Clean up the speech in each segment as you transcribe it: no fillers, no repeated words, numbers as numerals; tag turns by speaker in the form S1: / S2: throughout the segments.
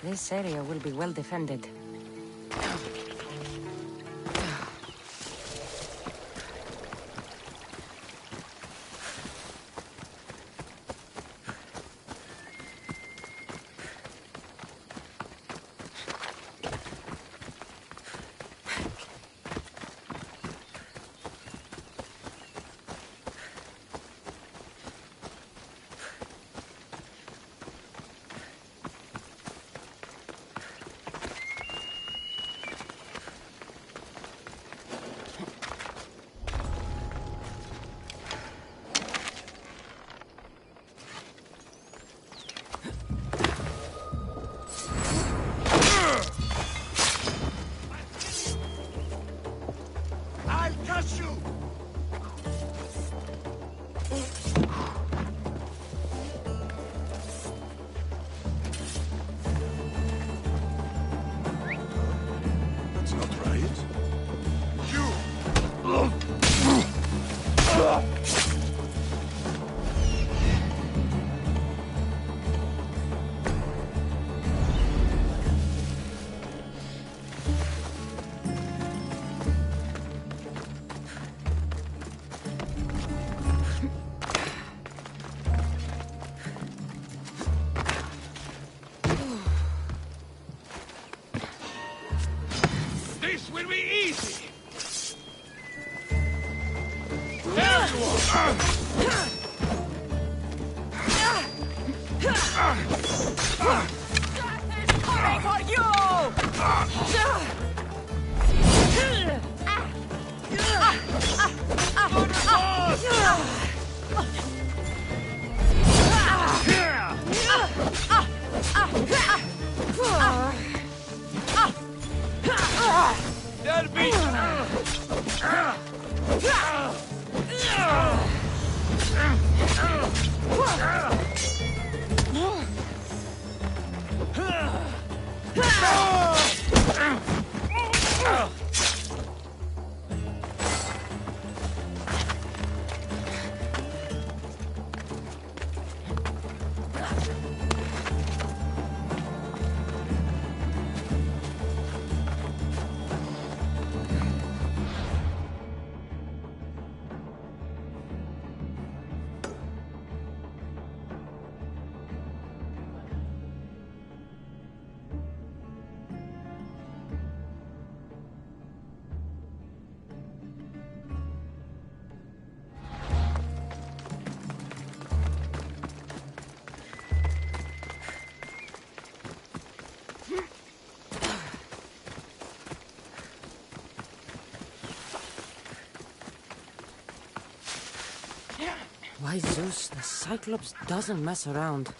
S1: This area will be well defended. Why, Zeus, the Cyclops doesn't mess around.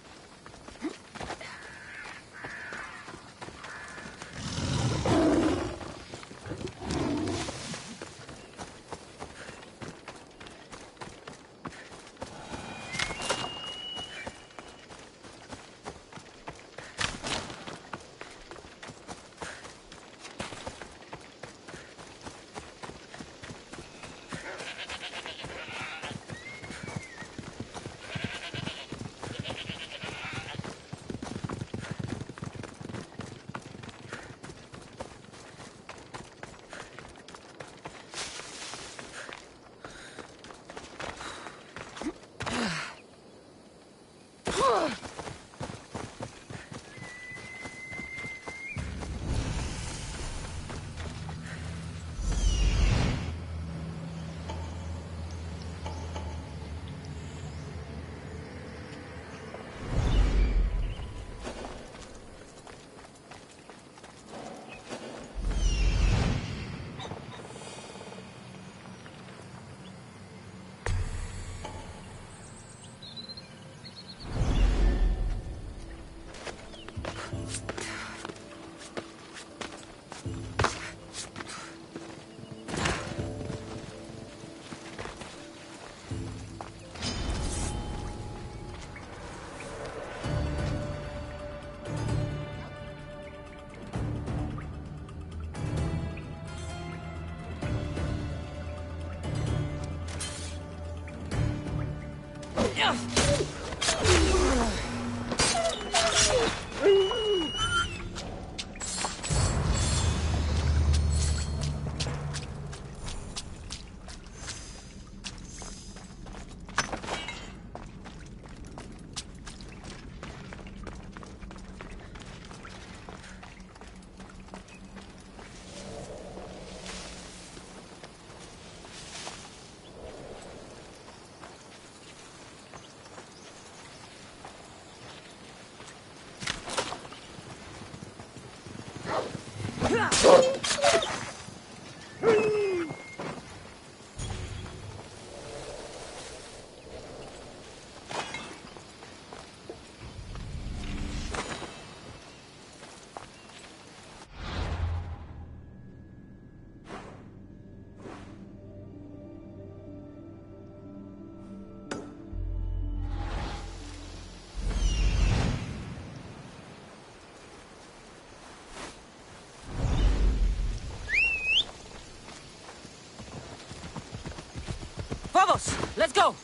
S1: Vamos! Let's go!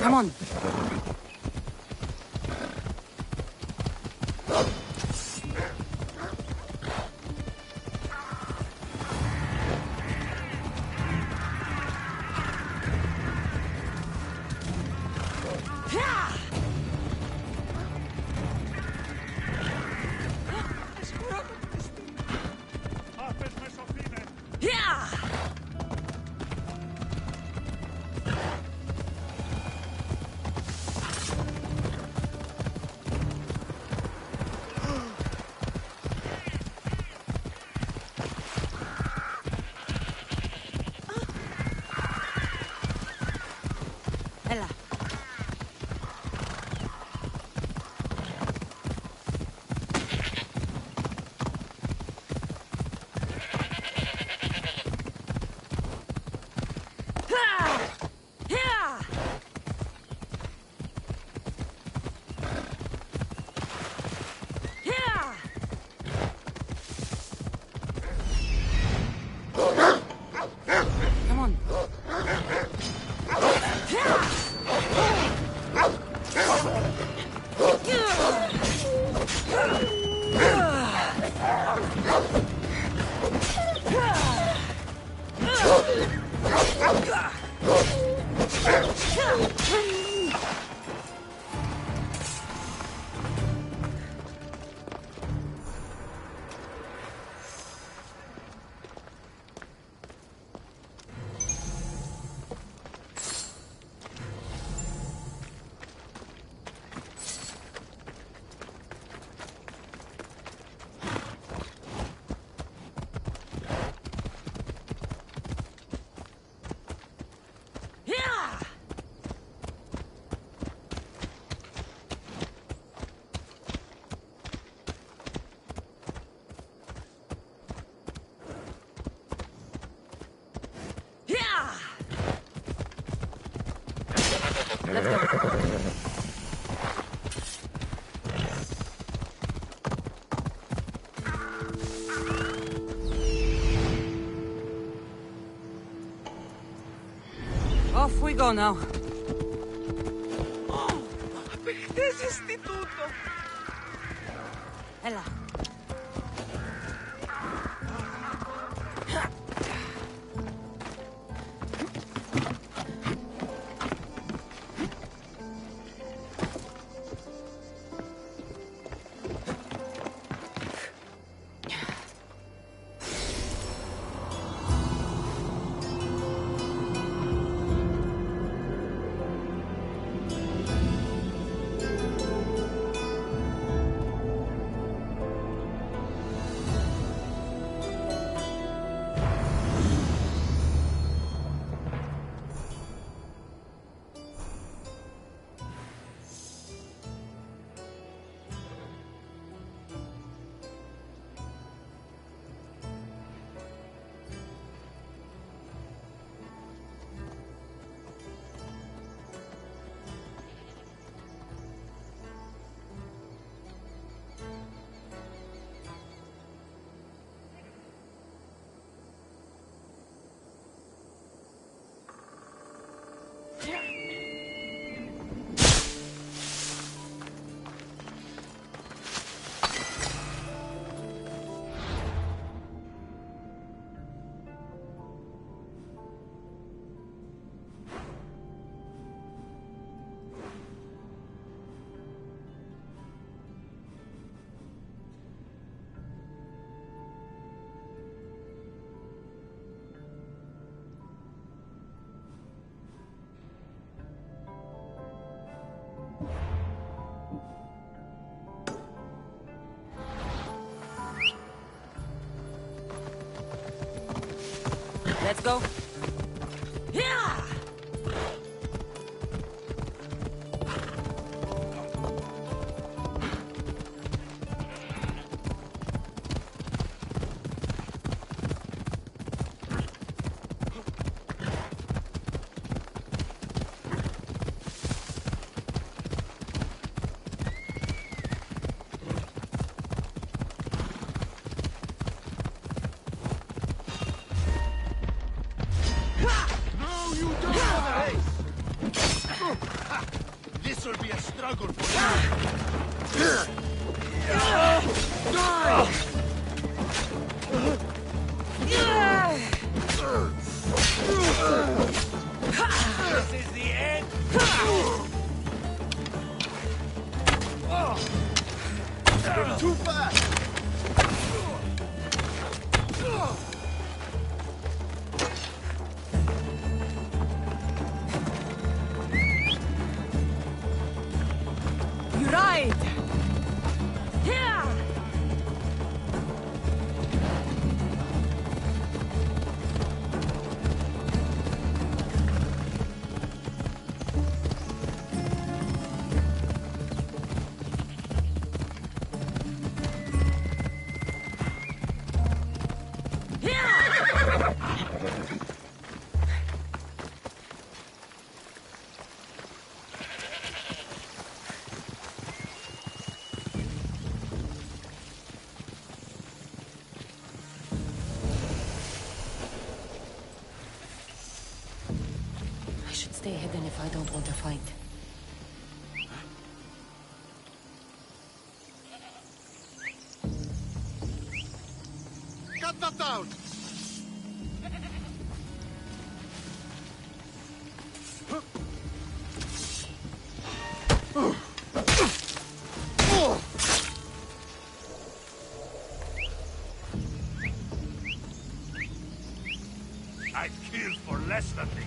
S1: Come on. Ella. Come on. Let's go. Off we go now.
S2: Oh, perché esisti tutto?
S1: Ella. Let's go. Yeah!
S3: This will be a struggle for you. This is the end. You're too fast.
S1: You ride! Yeah! I should stay hidden if I don't want to fight.
S3: Cut that down. I'd kill for less than this.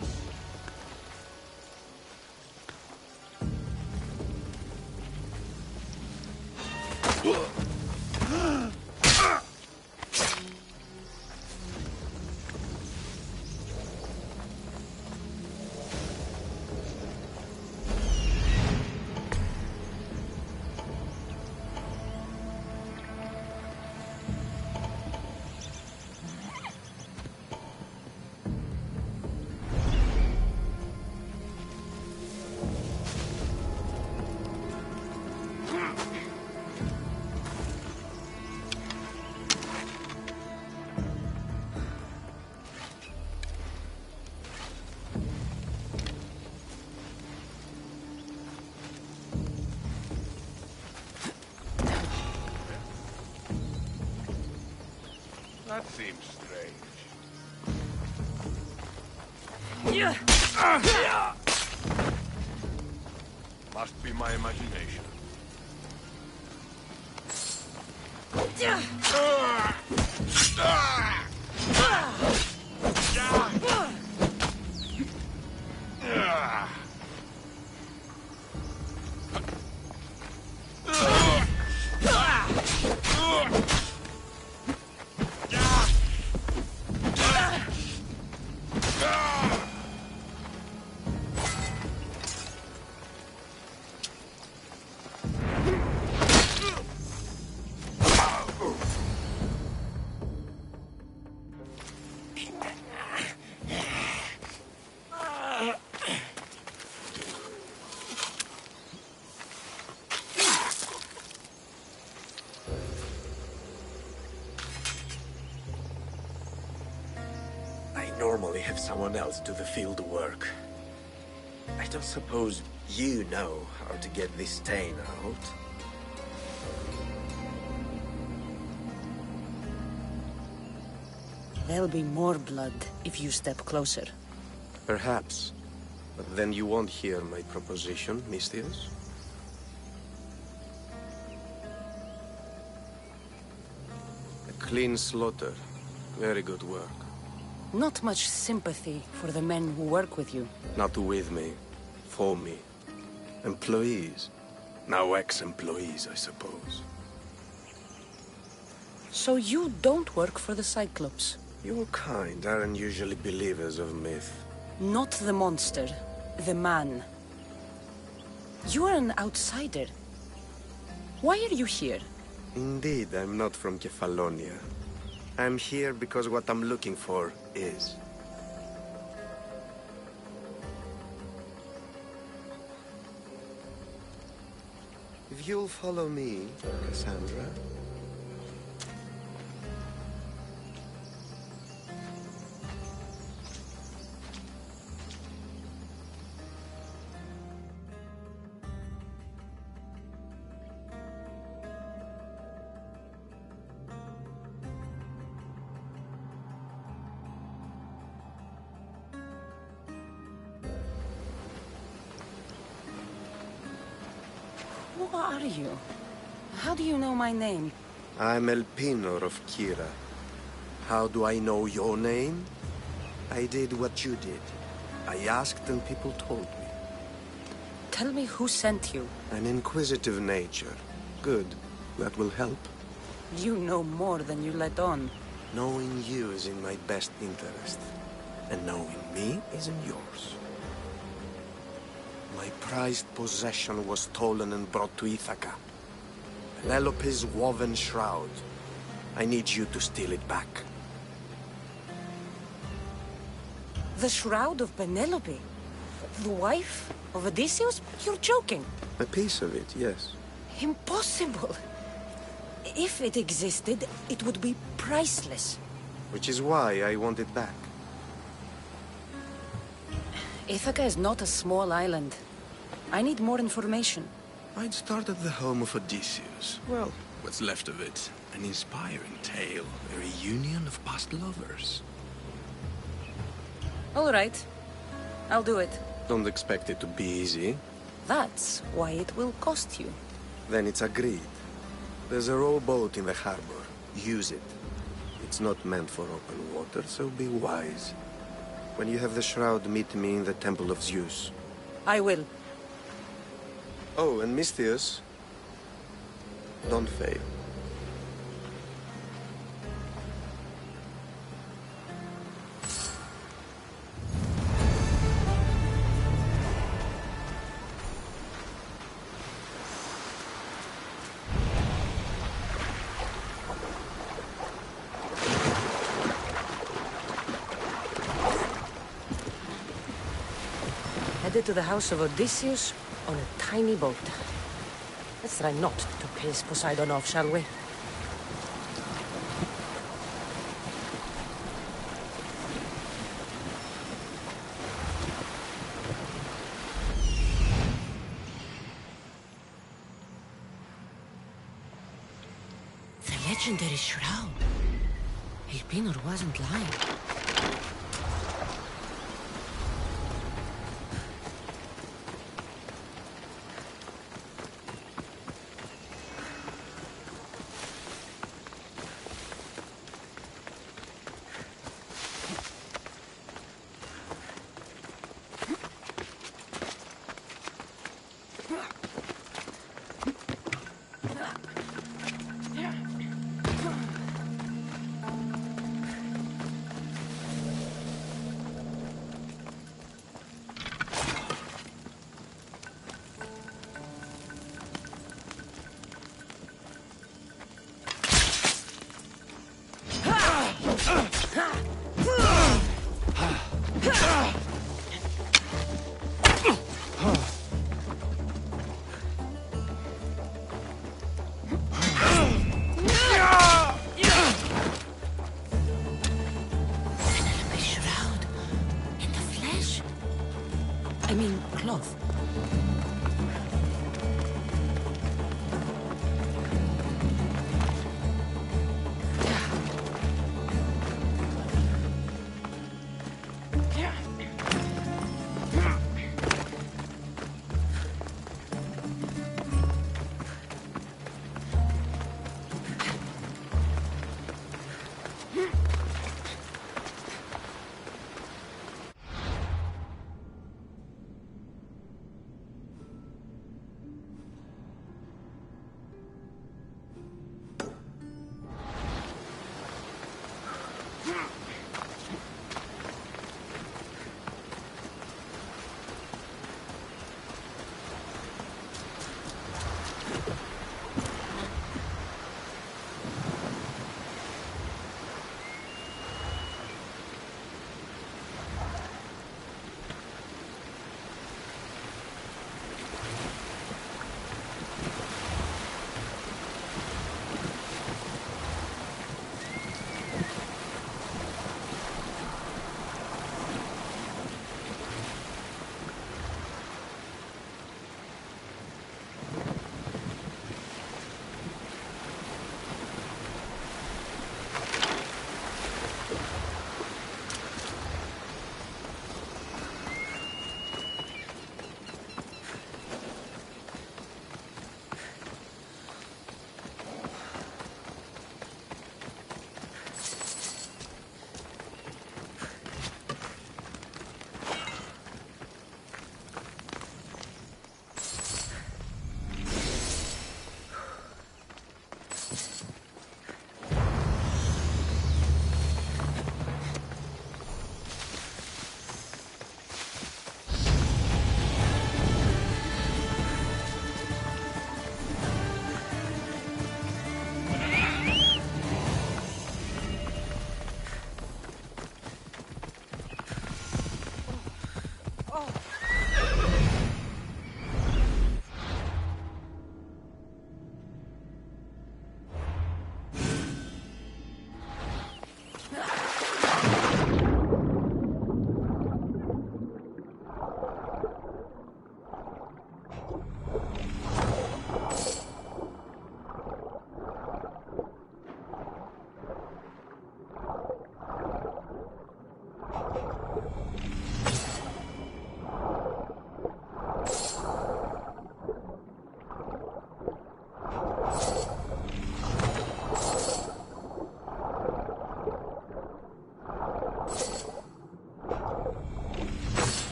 S3: That seems strange. Must be my imagination.
S4: I normally have someone else do the field work. I don't suppose you know how to get this stain out.
S1: There'll be more blood if you step closer.
S4: Perhaps. But then you won't hear my proposition, Mistios. A clean slaughter. Very good work.
S1: Not much sympathy for the men who work with you.
S4: Not with me. For me. Employees. Now ex-employees, I suppose.
S1: So you don't work for the Cyclops?
S4: Your kind aren't usually believers of myth.
S1: Not the monster, the man. You are an outsider. Why are you here?
S4: Indeed, I'm not from Kefalonia. I'm here because what I'm looking for is. If you'll follow me, Cassandra...
S1: Who are you? How do you know my name?
S4: I'm El Pinor of Kira. How do I know your name? I did what you did. I asked and people told me.
S1: Tell me who sent you.
S4: An inquisitive nature. Good. That will help.
S1: You know more than you let on.
S4: Knowing you is in my best interest. And knowing me is in yours. My prized possession was stolen and brought to Ithaca. Penelope's woven shroud. I need you to steal it back.
S1: The shroud of Penelope? The wife of Odysseus? You're joking.
S4: A piece of it, yes.
S1: Impossible. If it existed, it would be priceless.
S4: Which is why I want it back.
S1: Ithaca is not a small island. I need more information.
S4: I'd start at the home of Odysseus. Well, what's left of it. An inspiring tale. A reunion of past lovers.
S1: All right. I'll do it.
S4: Don't expect it to be easy.
S1: That's why it will cost you.
S4: Then it's agreed. There's a rowboat in the harbor. Use it. It's not meant for open water, so be wise. When you have the shroud, meet me in the Temple of Zeus.
S1: I will.
S4: Oh, and Misthios, don't fail.
S1: Headed to the house of Odysseus on a tiny boat. Let's try not to piss Poseidon off, shall we? The legendary shroud. El Pinor wasn't lying.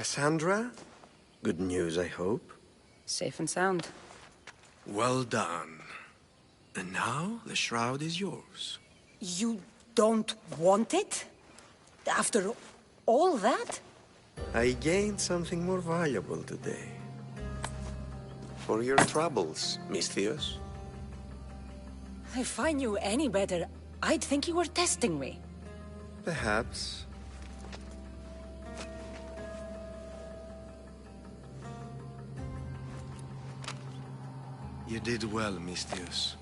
S4: Cassandra? Good news, I hope.
S1: Safe and sound.
S4: Well done. And now, the shroud is yours.
S1: You don't want it? After all that?
S4: I gained something more valuable today. For your troubles, Misthios.
S1: If I knew any better, I'd think you were testing me.
S4: Perhaps. You did well, Misthios.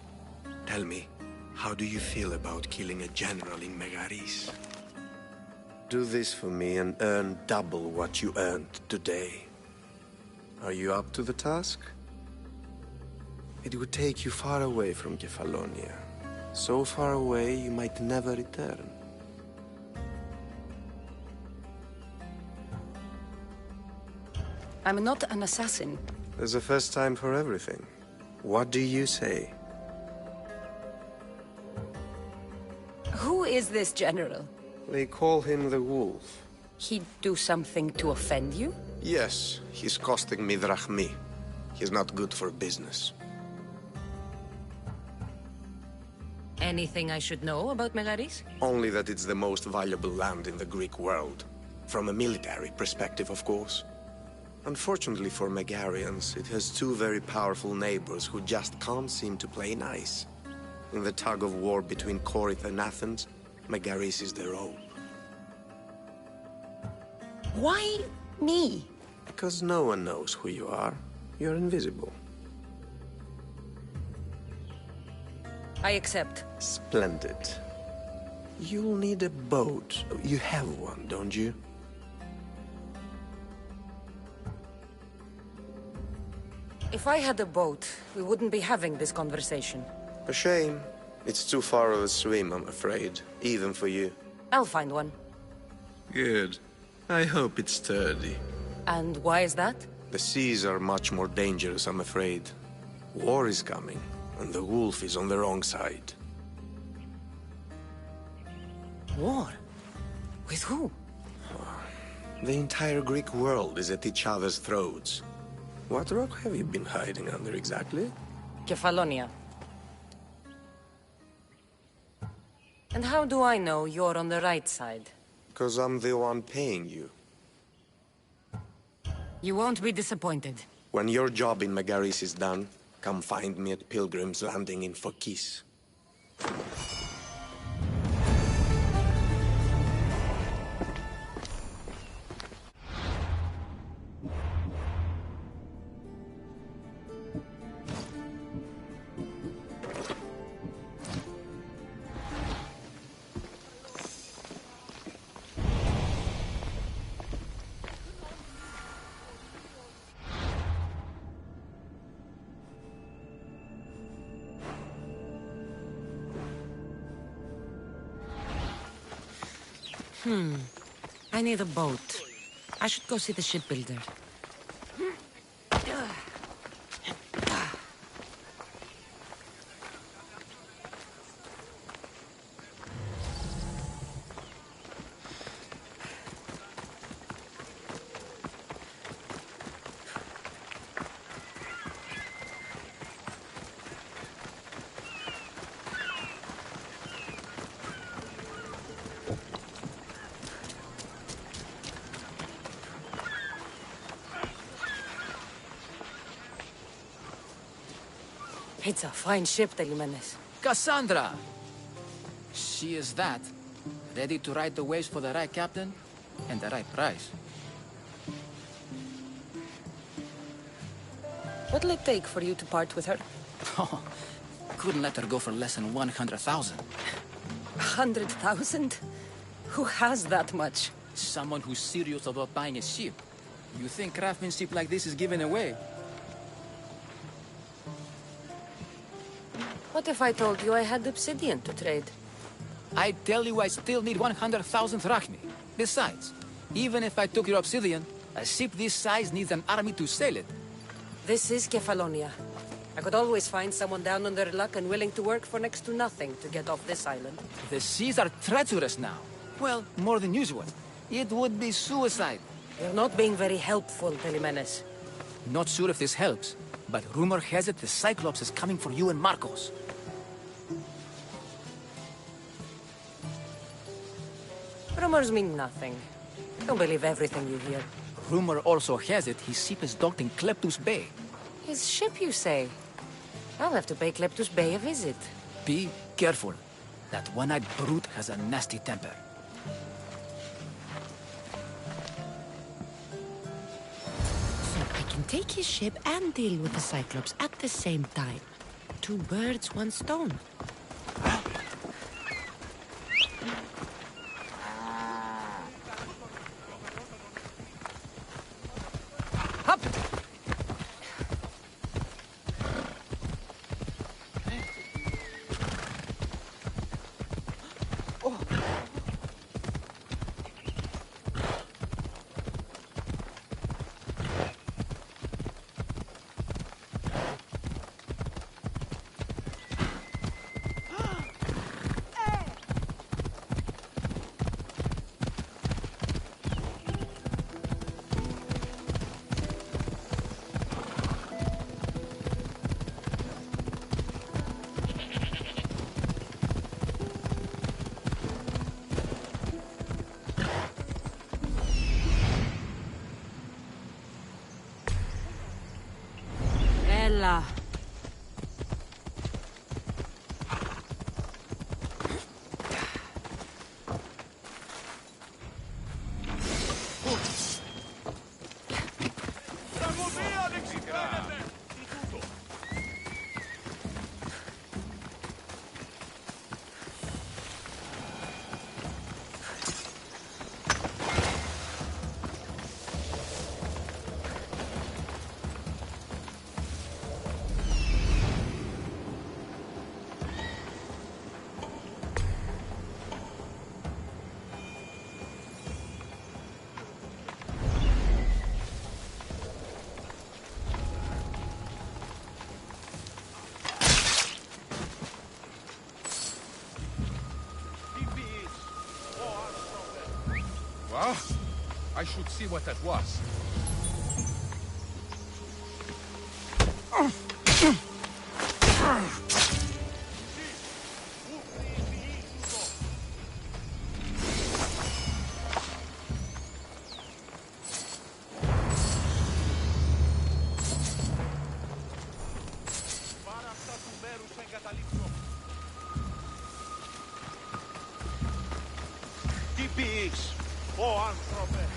S4: Tell me, how do you feel about killing a general in Megaris? Do this for me and earn double what you earned today. Are you up to the task? It would take you far away from Kefalonia. So far away you might never return.
S1: I'm not an assassin.
S4: There's a first time for everything. What do you say?
S1: Who is this general?
S4: They call him the Wolf.
S1: He'd do something to offend you?
S4: Yes, he's costing me drachmi. He's not good for business.
S1: Anything I should know about Megaris?
S4: Only that it's the most valuable land in the Greek world. From a military perspective, of course. Unfortunately for Megarians, it has two very powerful neighbors who just can't seem to play nice. In the tug of war between Corinth and Athens, Megaris is their hope.
S1: Why me?
S4: Because no one knows who you are. You're invisible.
S1: I accept.
S4: Splendid. You'll need a boat. You have one, don't you?
S1: If I had a boat, we wouldn't be having this conversation.
S4: A shame. It's too far of a swim, I'm afraid. Even for you.
S1: I'll find one.
S4: Good. I hope it's sturdy.
S1: And why is that?
S4: The seas are much more dangerous, I'm afraid. War is coming, and the wolf is on the wrong side.
S1: War? With who?
S4: The entire Greek world is at each other's throats. What rock have you been hiding under exactly?
S1: Kefalonia. And how do I know you're on the right side?
S4: Because I'm the one paying you.
S1: You won't be disappointed.
S4: When your job in Megaris is done, come find me at Pilgrim's Landing in Phokis.
S1: I need a boat. I should go see the shipbuilder. It's a fine ship, Telimenes.
S2: Cassandra! She is that. Ready to ride the waves for the right captain and the right price.
S1: What'll it take for you to part with her?
S2: Oh, couldn't let her go for less than 100,000.
S1: 100,000? Who has that much?
S2: Someone who's serious about buying a ship. You think craftsmanship like this is given away?
S1: What if I told you I had obsidian to trade?
S2: I tell you I still need 100,000 drachmi. Besides, even if I took your obsidian, a ship this size needs an army to sail it.
S1: This is Kefalonia. I could always find someone down on their luck and willing to work for next to nothing to get off this island.
S2: The seas are treacherous now. Well, more than usual. It would be suicide.
S1: You're not being very helpful, Telimenes.
S2: Not sure if this helps, but rumor has it the Cyclops is coming for you and Marcos.
S1: Rumors mean nothing. Don't believe everything you hear.
S2: Rumor also has it his ship is docked in Kleptus Bay.
S1: His ship, you say? I'll have to pay Kleptus Bay a visit.
S2: Be careful. That one-eyed brute has a nasty temper.
S1: So I can take his ship and deal with the Cyclops at the same time. Two birds, one stone.
S3: Ah, I should see what that was. Τι πεις, ο άνθρωπε.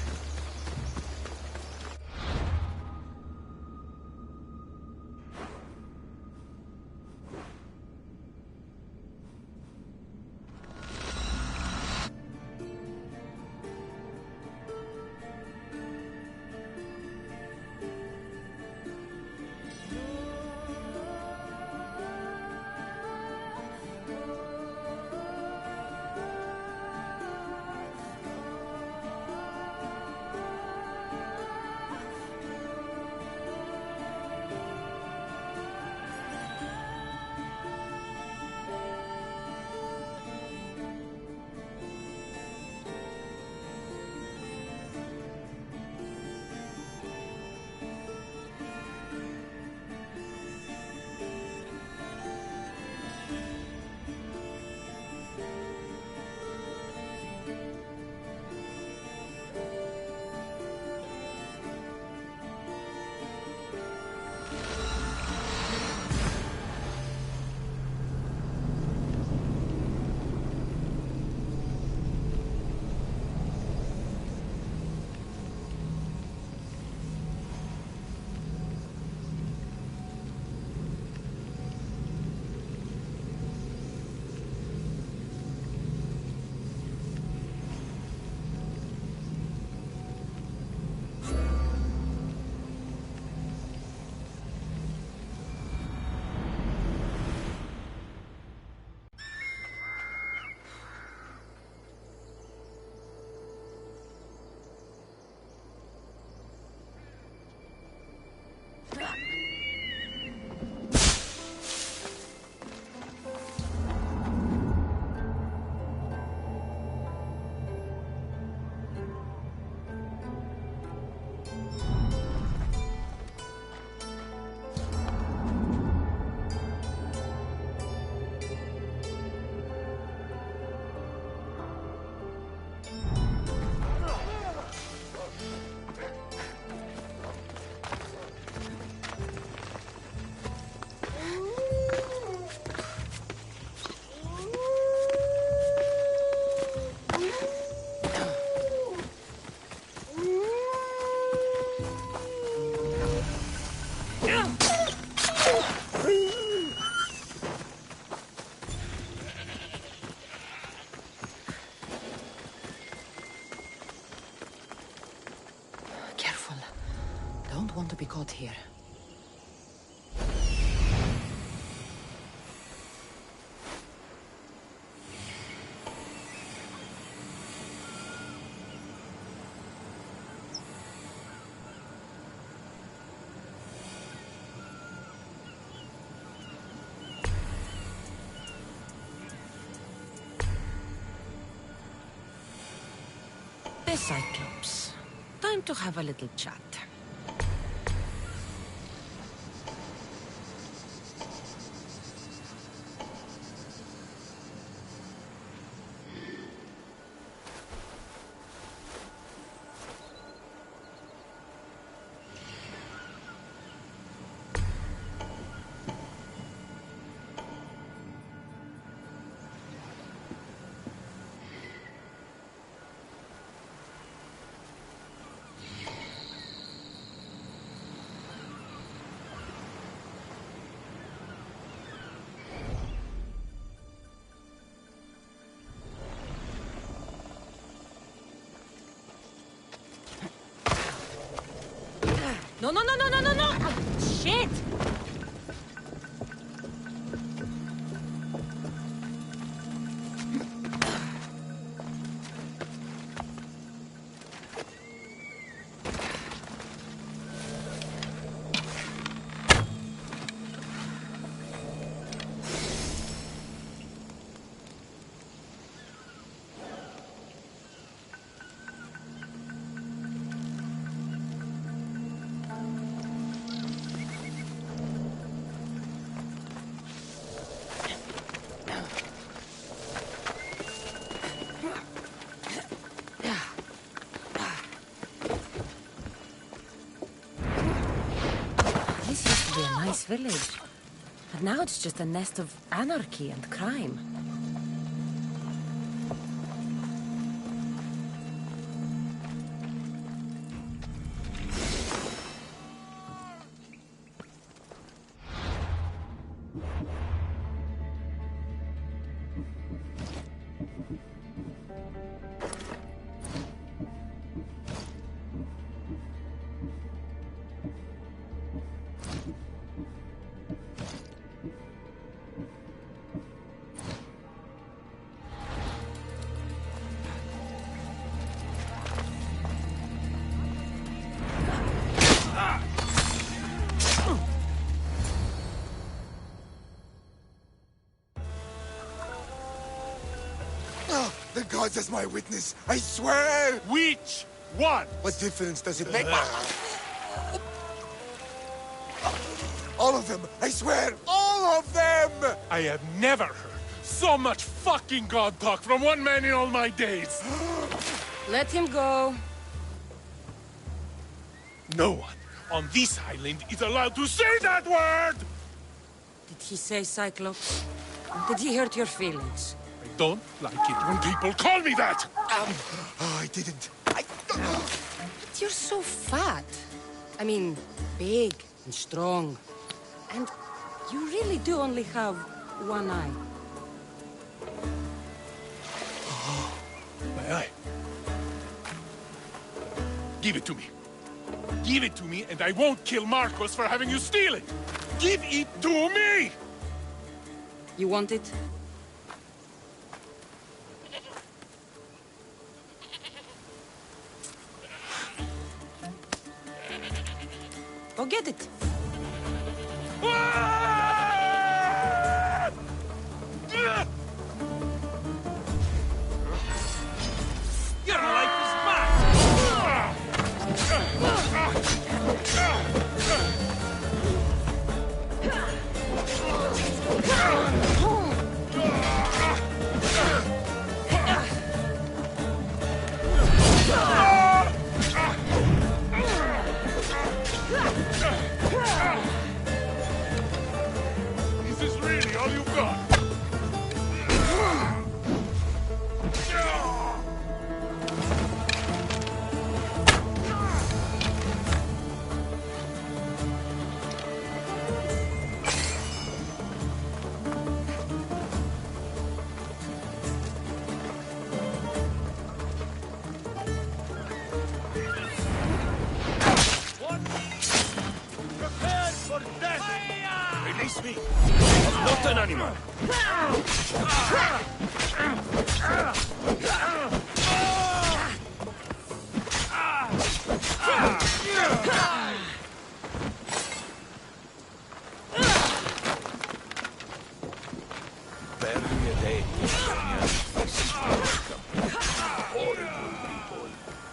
S1: Careful. Don't want to be caught here. The Cyclops. Time to have a little chat. No, no, no, no, no, no, no! Shit! village. But now it's just a nest of anarchy and crime.
S5: The gods as my witness, I swear!
S3: Which one?
S5: What difference does it make? All of them! I swear, all of them!
S3: I have never heard so much fucking god talk from one man in all my days.
S1: Let him go.
S3: No one on this island is allowed to say that word!
S1: Did he say Cyclops? Did he hurt your feelings?
S3: I don't like it when people call me that!
S5: Oh, I didn't.
S1: But you're so fat. I mean, big and strong. And you really do only have one eye.
S3: My eye. Give it to me. Give it to me, and I won't kill Marcos for having you steal it! Give it to me!
S1: You want it? Go get it.
S3: Your life is mine! Is this really all you've got? Prepare for death! Release me! I'm not an animal!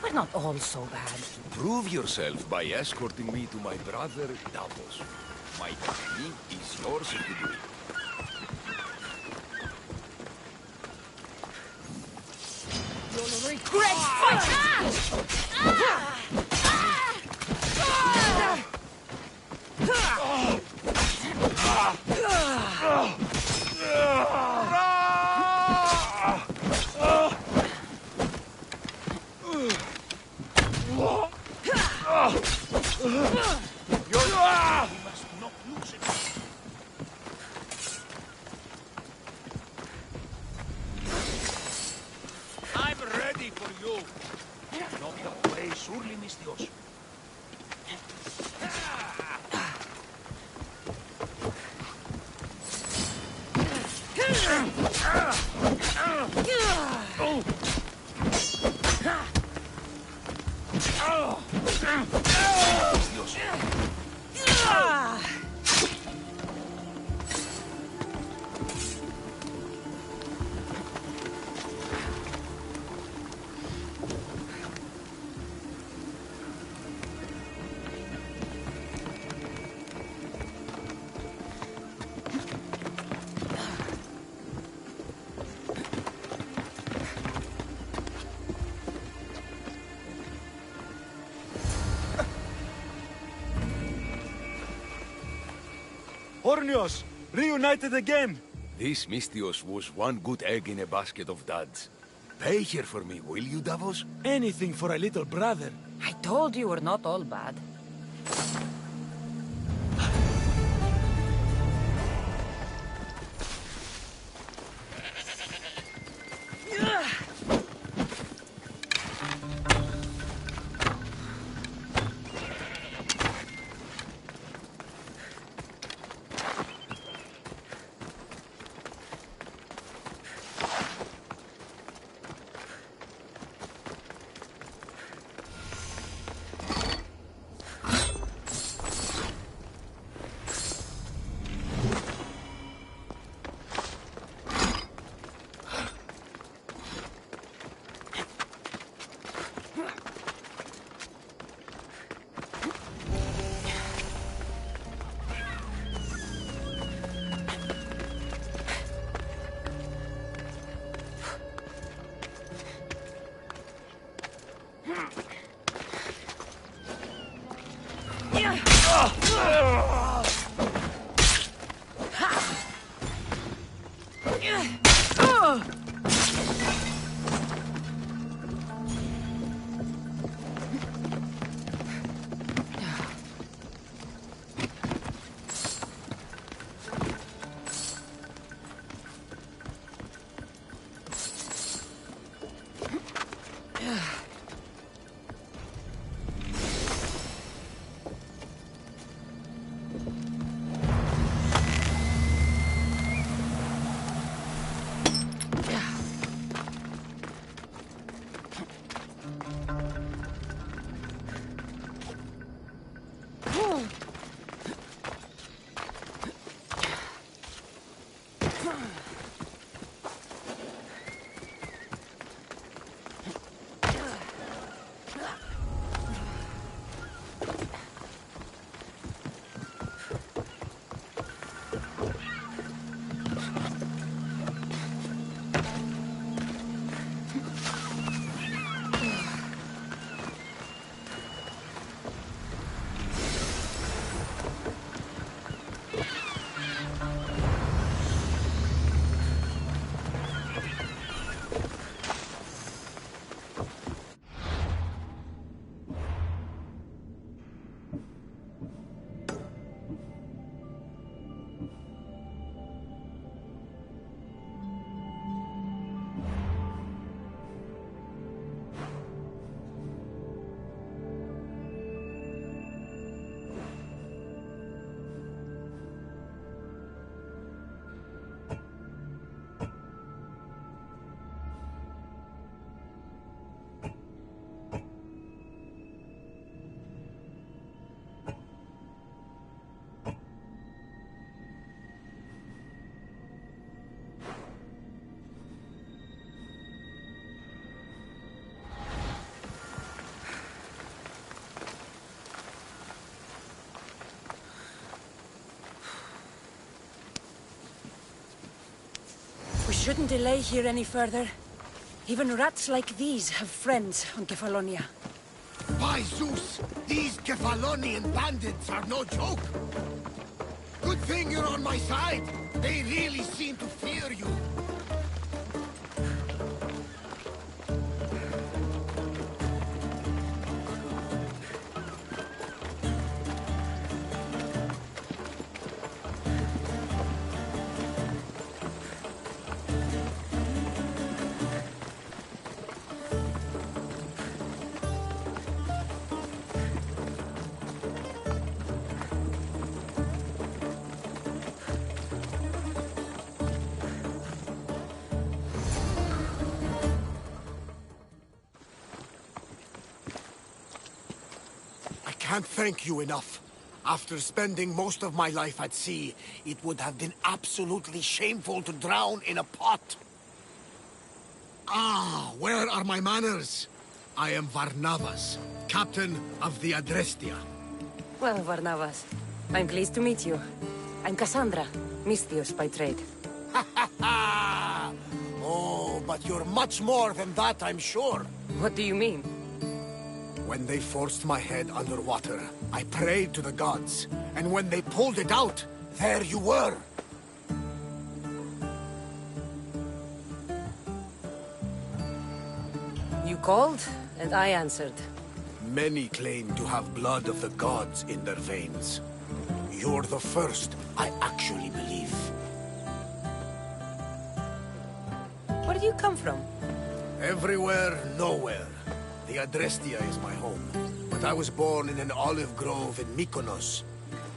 S1: We're not all so bad.
S6: Prove yourself by escorting me to my brother Davos. My money is yours to do.
S1: You'll regret
S3: I'm ready for you! Not the way, surely, mis Dios.
S7: Pornios! Reunited again!
S6: This Mystios was one good egg in a basket of duds. Pay here for me, will you, Davos?
S7: Anything for a little brother.
S8: I told you we're not all bad.
S1: We shouldn't delay here any further. Even rats like these have friends on Kefalonia.
S5: By Zeus, these Kefalonian bandits are no joke. Good thing you're on my side. They really seem to fear you. I can't thank you enough. After spending most of my life at sea, it would have been absolutely shameful to drown in a pot. Ah, where are my manners? I am Varnavas, captain of the Adrestia.
S1: Well, Varnavas, I'm pleased to meet you. I'm Cassandra, Mystios by trade.
S5: Oh, but you're much more than that, I'm sure.
S1: What do you mean?
S5: When they forced my head underwater, I prayed to the gods. And when they pulled it out, there you were.
S1: You called, and I answered.
S5: Many claim to have blood of the gods in their veins. You're the first I actually believe.
S1: Where do you come from?
S5: Everywhere, nowhere. The Adrestia is my home. But I was born in an olive grove in Mykonos.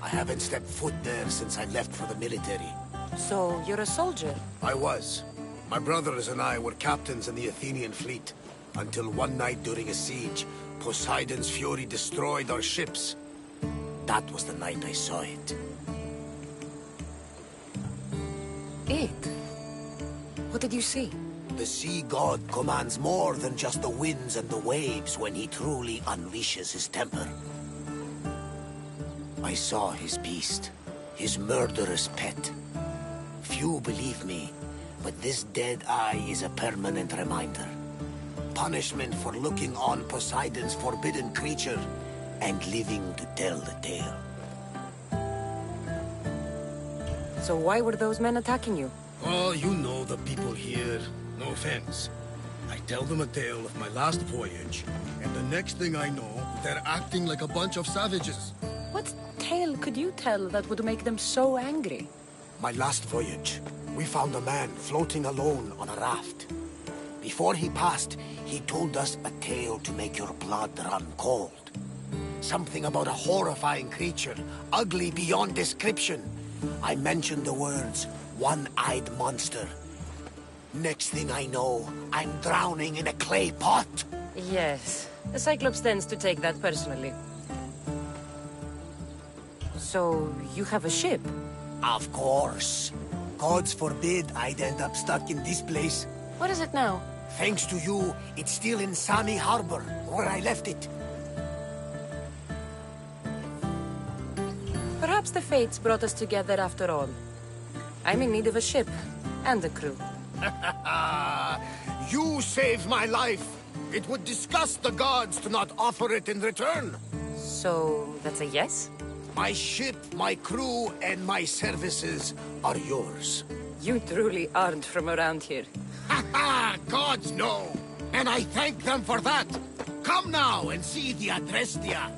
S5: I haven't stepped foot there since I left for the military.
S1: So, you're a soldier?
S5: I was. My brothers and I were captains in the Athenian fleet. Until one night during a siege, Poseidon's fury destroyed our ships. That was the night I saw it.
S1: It? What did you see?
S5: The sea god commands more than just the winds and the waves when he truly unleashes his temper. I saw his beast, his murderous pet. Few believe me, but this dead eye is a permanent reminder. Punishment for looking on Poseidon's forbidden creature and living to tell the tale.
S1: So why were those men attacking you?
S9: Oh, you know the people here. No offense. I tell them a tale of my last voyage, and the next thing I know, they're acting like a bunch of savages.
S1: What tale could you tell that would make them so angry?
S5: My last voyage, we found a man floating alone on a raft. Before he passed, he told us a tale to make your blood run cold. Something about a horrifying creature, ugly beyond description. I mentioned the words, one-eyed monster. Next thing I know, I'm drowning in a clay pot.
S1: Yes. The Cyclops tends to take that personally. So, you have a ship?
S5: Of course. Gods forbid I'd end up stuck in this place.
S1: What is it now?
S5: Thanks to you, it's still in Sami Harbor, where I left it.
S1: Perhaps the fates brought us together after all. I'm in need of a ship, and a crew.
S5: You saved my life. It would disgust the gods to not offer it in return.
S1: So, that's a yes?
S5: My ship, my crew, and my services are yours.
S1: You truly aren't from around here.
S5: Ha ha! Gods know! And I thank them for that! Come now and see the Adrestia!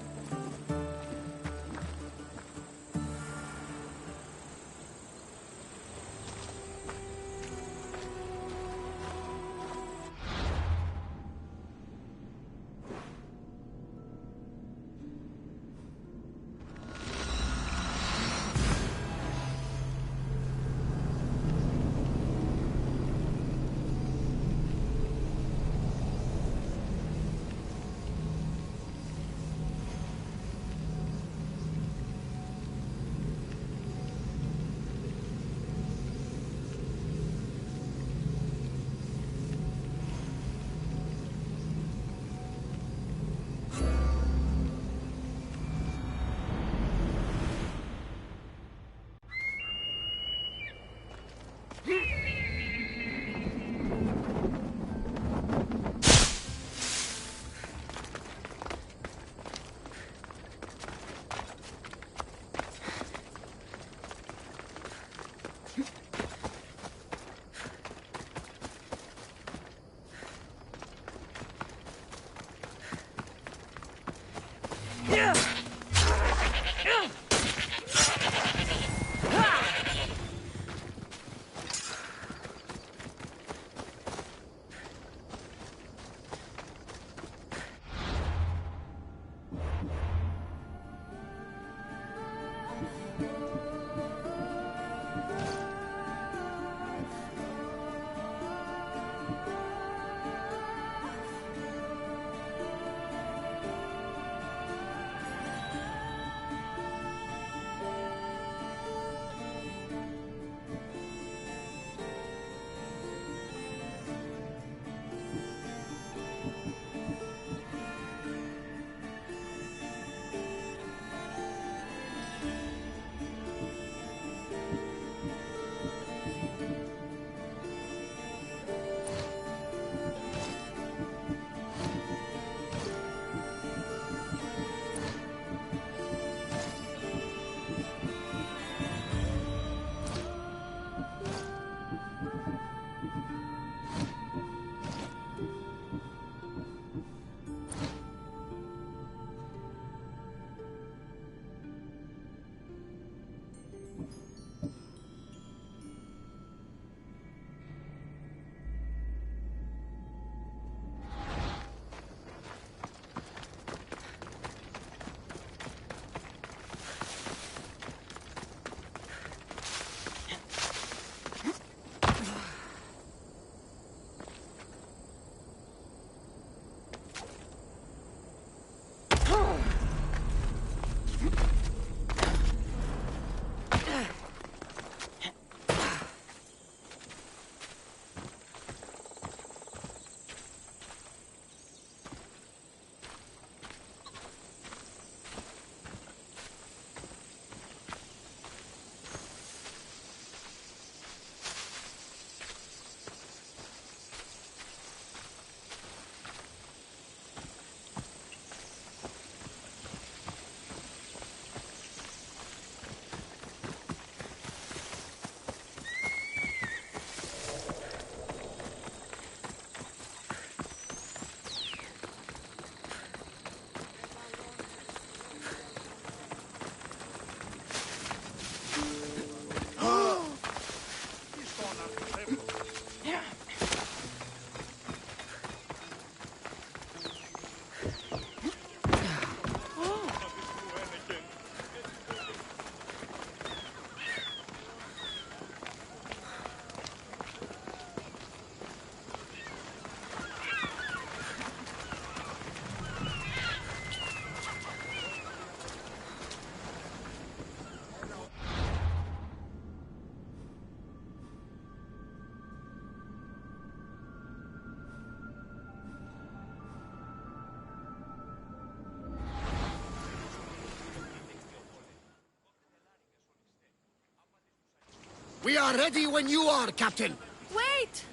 S5: We are ready when you are, Captain.
S10: Wait!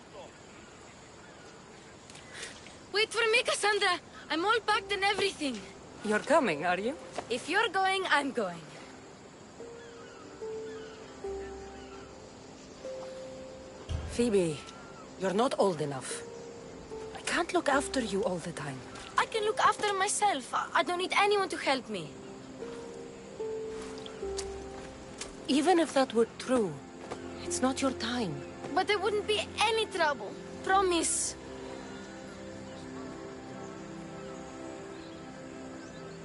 S10: Wait for me, Cassandra. I'm all packed and everything.
S1: You're coming, are you?
S10: If you're going, I'm going.
S1: Phoebe, you're not old enough. I can't look after you all the time.
S10: I can look after myself. I don't need anyone to help me.
S1: Even if that were true, it's not your time.
S10: But there wouldn't be any trouble. Promise.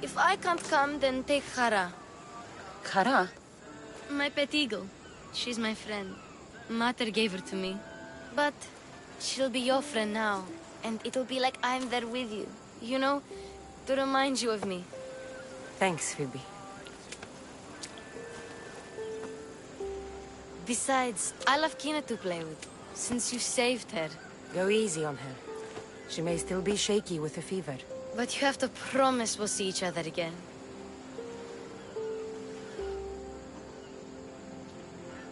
S10: If I can't come, then take Hara.
S1: Kara?
S10: My pet eagle. She's my friend. Mater gave her to me. But she'll be your friend now. And it'll be like I'm there with you. You know, to remind you of me.
S1: Thanks, Phoebe.
S10: Besides, I love Kina to play with, since you saved her.
S1: Go easy on her. She may still be shaky with the fever.
S10: But you have to promise we'll see each other again.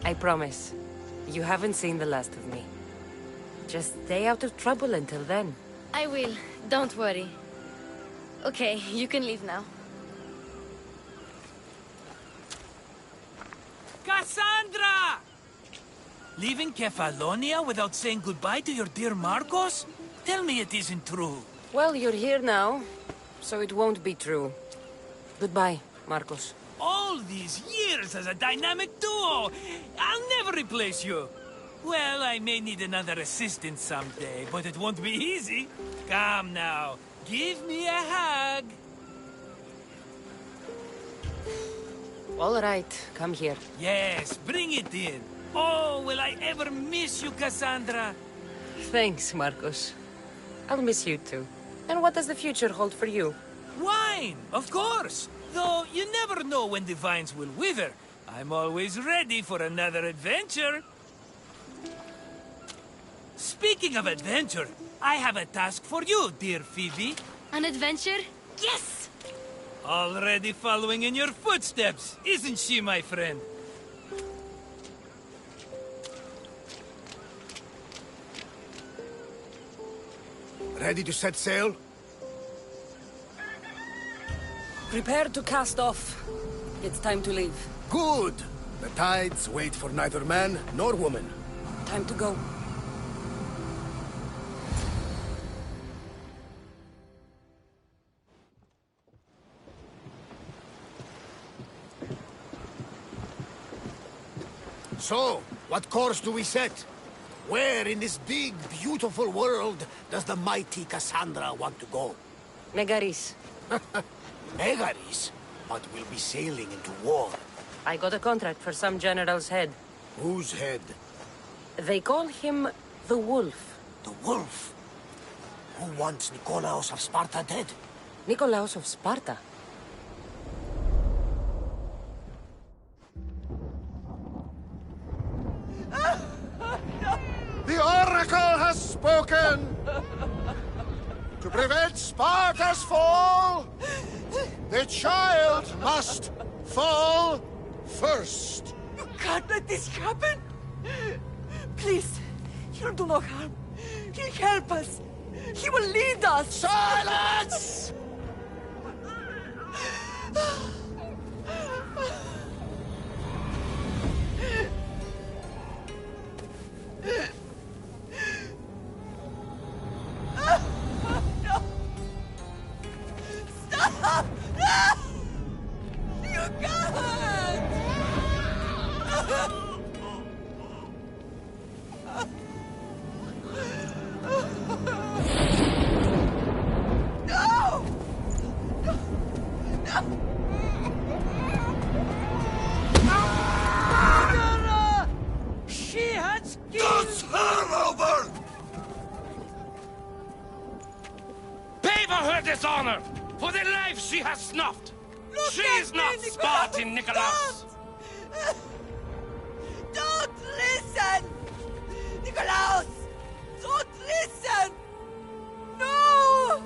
S1: I promise. You haven't seen the last of me. Just stay out of trouble until then.
S10: I will. Don't worry. Okay, you can leave now.
S7: Cassandra! Leaving Kefalonia without saying goodbye to your dear Marcos? Tell me it isn't true.
S1: Well, you're here now, so it won't be true. Goodbye, Marcos.
S7: All these years as a dynamic duo! I'll never replace you! Well, I may need another assistant someday, but it won't be easy. Come now, give me a hug!
S1: All right, come here.
S7: Yes, bring it in. Oh, will I ever miss you, Cassandra?
S1: Thanks, Marcos. I'll miss you too. And what does the future hold for you?
S7: Wine, of course. Though you never know when the vines will wither. I'm always ready for another adventure. Speaking of adventure, I have a task for you, dear Phoebe.
S10: An adventure? Yes!
S7: Already following in your footsteps, isn't she, my friend?
S5: Ready to set sail?
S1: Prepare to cast off. It's time to leave.
S5: Good! The tides wait for neither man nor woman.
S1: Time to go.
S5: So, what course do we set? Where in this big, beautiful world does the mighty Cassandra want to go?
S1: Megaris.
S5: Megaris? But we'll be sailing into war.
S1: I got a contract for some general's head.
S5: Whose head?
S1: They call him the Wolf.
S5: The Wolf? Who wants Nikolaos of Sparta dead?
S1: Nikolaos of Sparta?
S11: The Oracle has spoken! To prevent Sparta's fall, the child must fall first.
S12: You can't let this happen! Please, he'll do no harm. He'll help us. He will lead us.
S11: Silence!
S12: No! Stop! No! You can't! No! No! Murderer! She has killed...
S11: It's her over!
S13: Pay for her dishonor! For the life she has snuffed! She is not Spartan, Nikolaos!
S12: Don't listen! Nikolaos! Don't listen! No!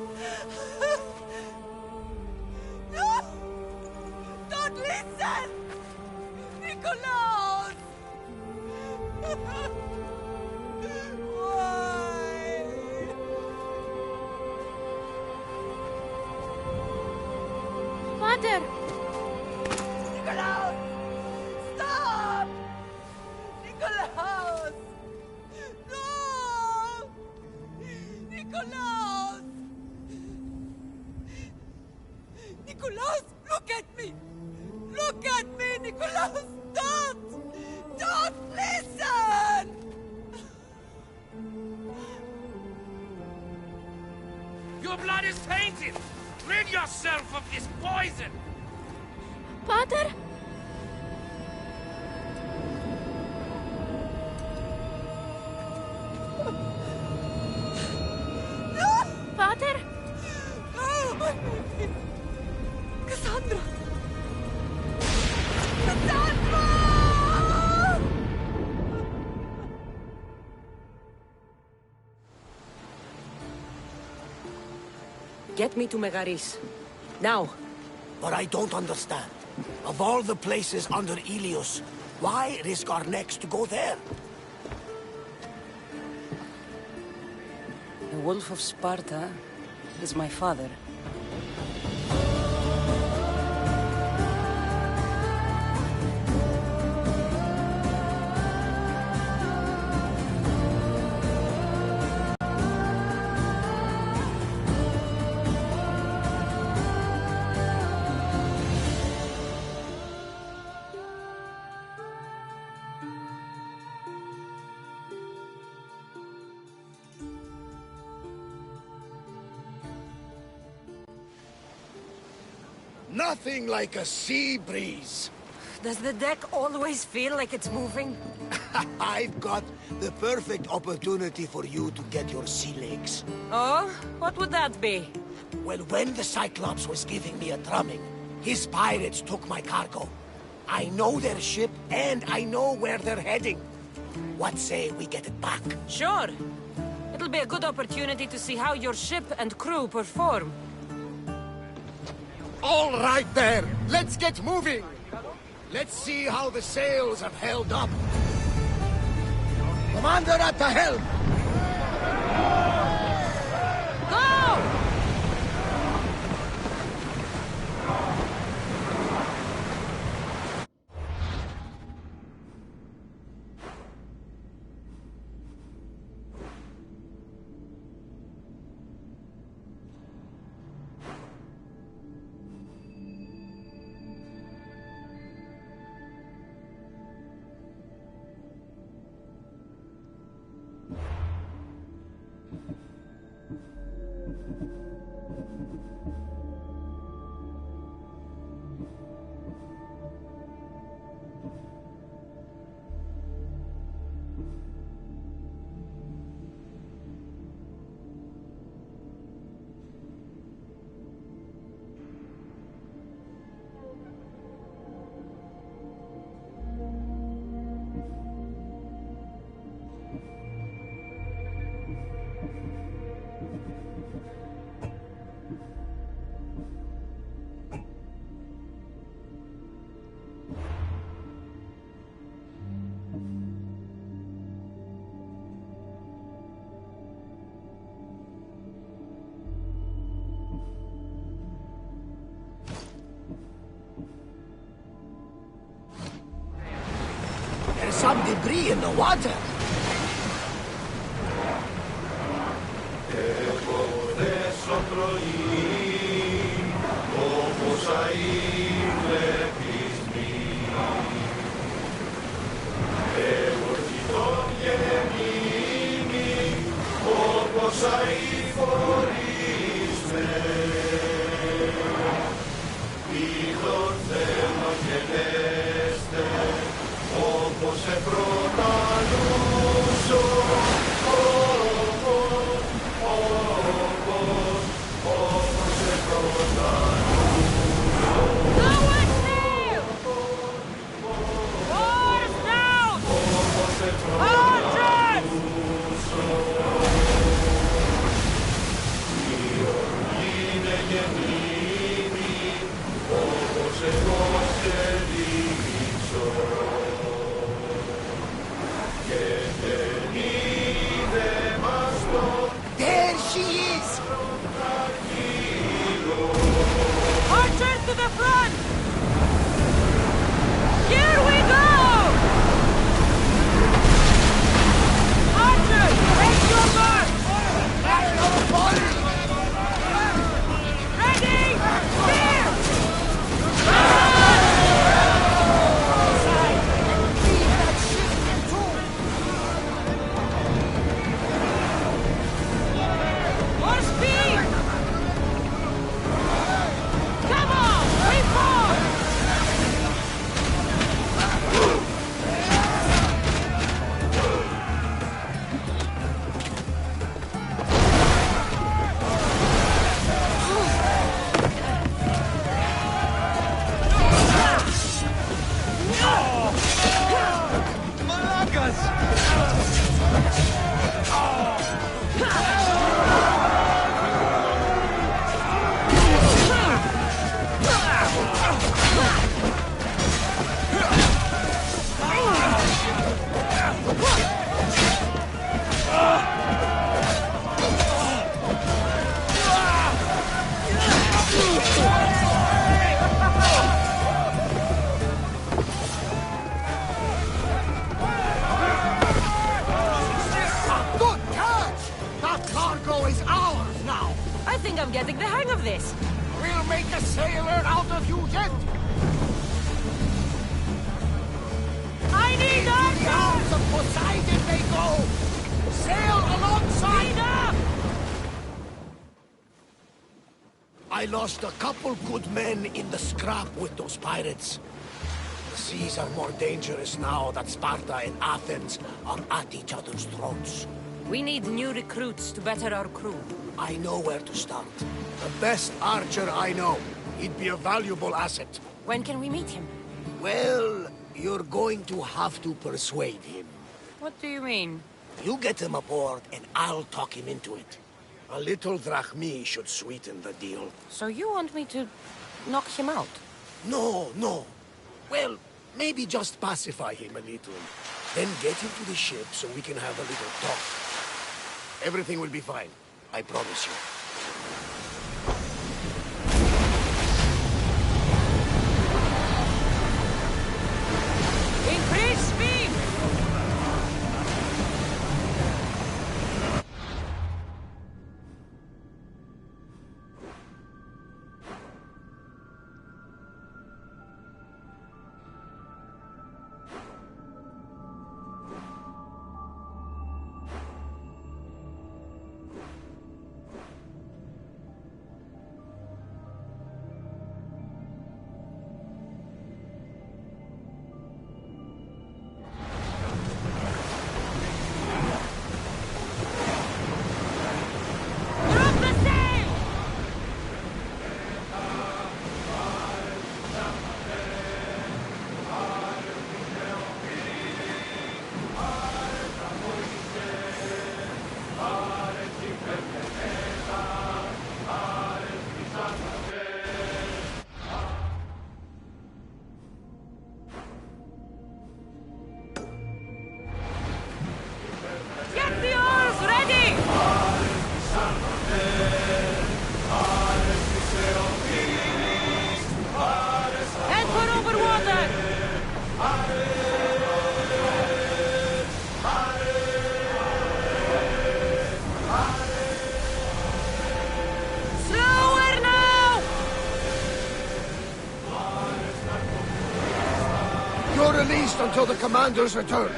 S12: No! Don't listen! Nikolaos!
S10: Pater!
S12: Nikolaus! Stop! Nikolaus! No! Nikolaus! Nikolaus, look at me! Look at me, Nikolaus! Don't! Don't listen!
S13: Your blood is tainted! Rid yourself of this poison!
S10: Pater? Pater?
S12: Oh, my baby! Cassandra! Cassandra!
S1: Get me to Megaris. Now.
S5: But I don't understand. Of all the places under Ilios, why risk our necks to go there?
S1: The Wolf of Sparta is my father.
S5: Nothing like a sea breeze.
S8: Does the deck always feel like it's moving?
S5: I've got the perfect opportunity for you to get your sea legs.
S8: Oh? What would that be?
S5: Well, when the Cyclops was giving me a drumming, his pirates took my cargo. I know their ship, and I know where they're heading. What say we get it back?
S8: Sure. It'll be a good opportunity to see how your ship and crew perform.
S5: All right there, let's get moving. Let's see how the sails have held up. Commander at the helm!
S8: Go!
S5: There's some debris in the water.
S11: Yeah.
S5: is ours now!
S8: I think I'm getting the hang of this.
S5: We'll make a sailor out of you yet!
S8: I need
S5: Into the arms of Poseidon they go! Sail alongside! I lost a couple good men in the scrap with those pirates. The seas are more dangerous now that Sparta and Athens are at each other's throats.
S8: We need new recruits to better our crew.
S5: I know where to start. The best archer I know. He'd be a valuable asset.
S8: When can we meet him?
S5: Well, you're going to have to persuade him.
S8: What do you mean?
S5: You get him aboard, and I'll talk him into it. A little drachmi should sweeten the deal.
S8: So you want me to knock him out?
S5: No, no. Well, maybe just pacify him a little. Then get him to the ship so we can have a little talk. Everything will be fine. I promise you.
S8: Increase speed!
S5: Released until the commander's return.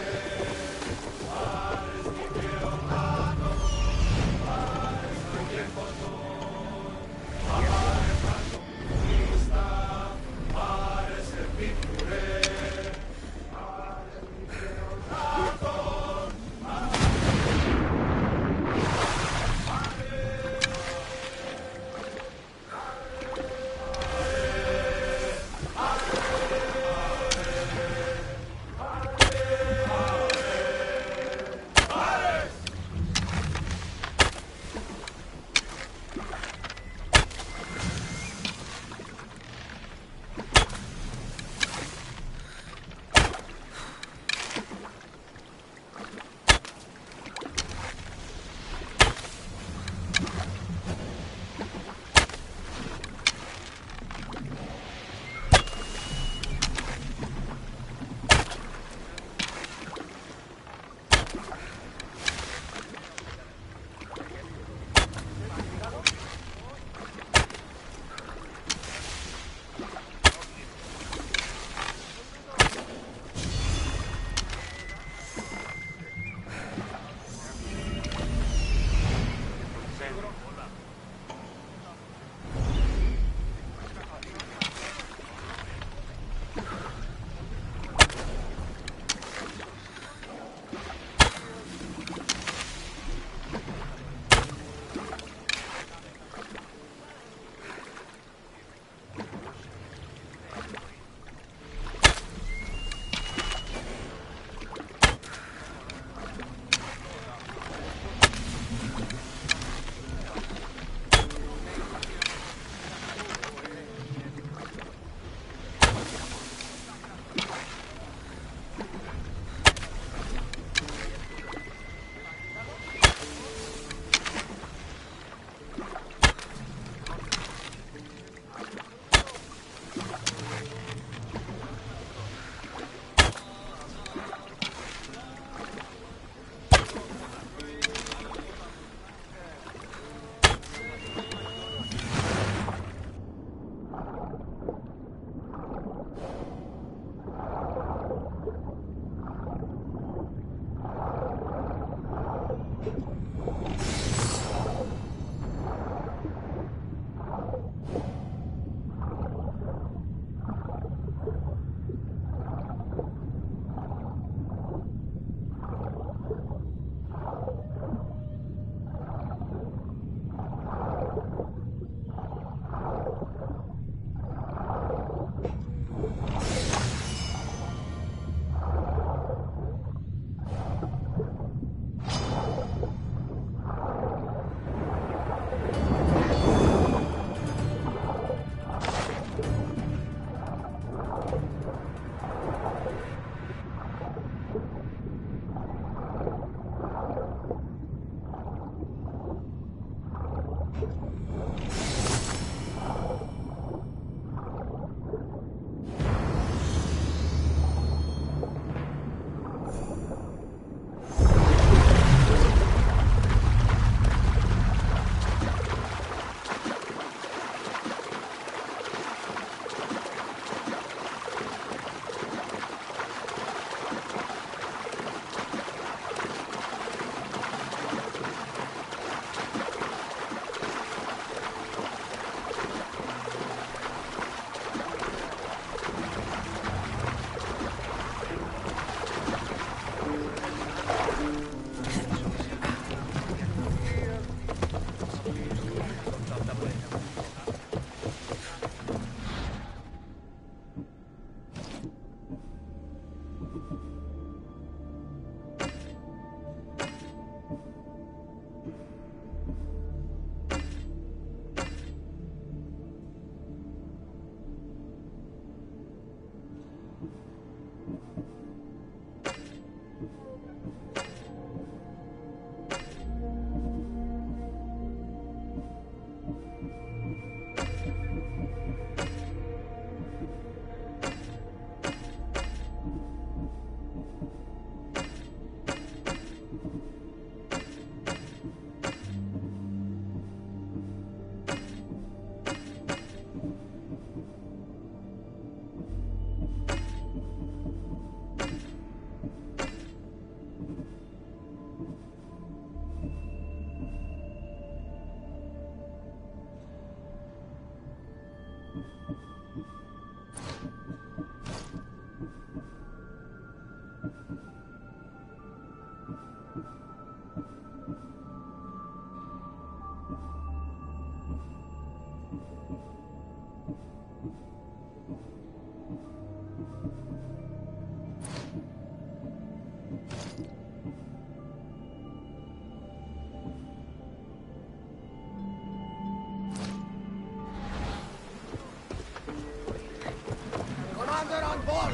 S5: board!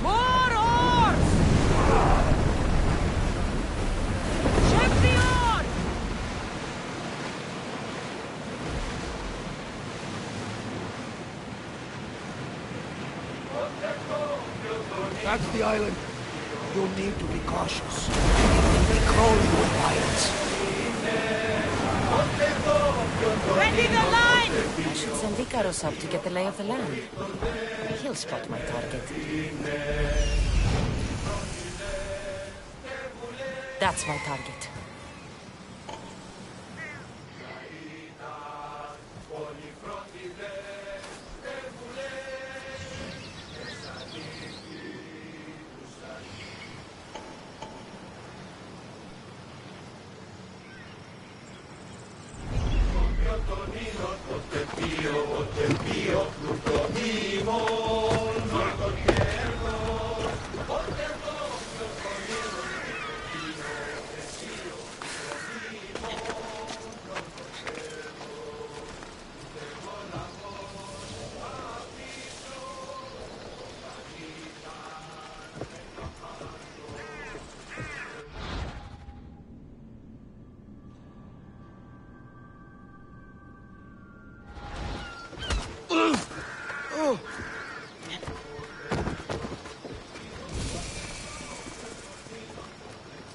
S8: More oars! Ship the oar!
S5: That's the island. You'll need to be cautious. They crawl you with violence.
S8: Ready the line! I should send Icaros up to get the lay of the land. He'll spot my target. That's my target.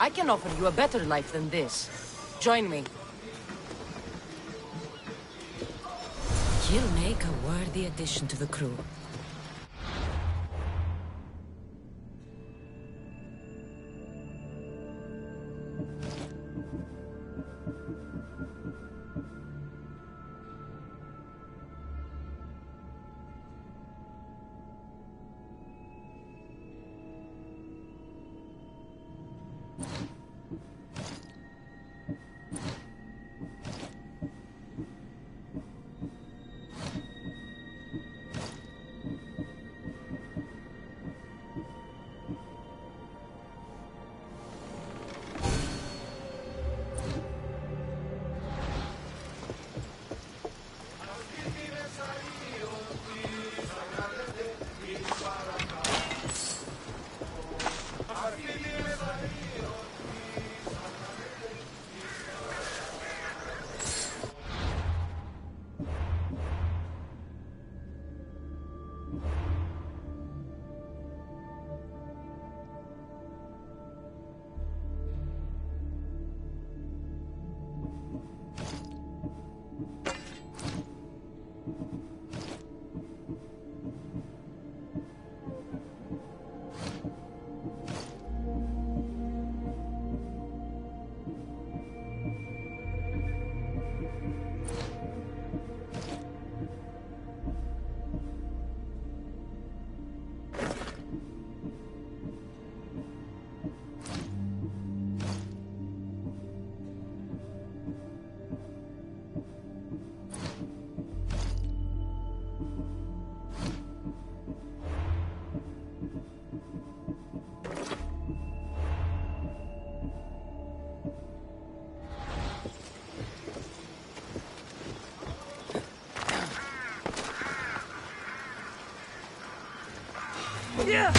S8: I can offer you a better life than this. Join me. You'll make a worthy addition to the crew.
S12: Yeah.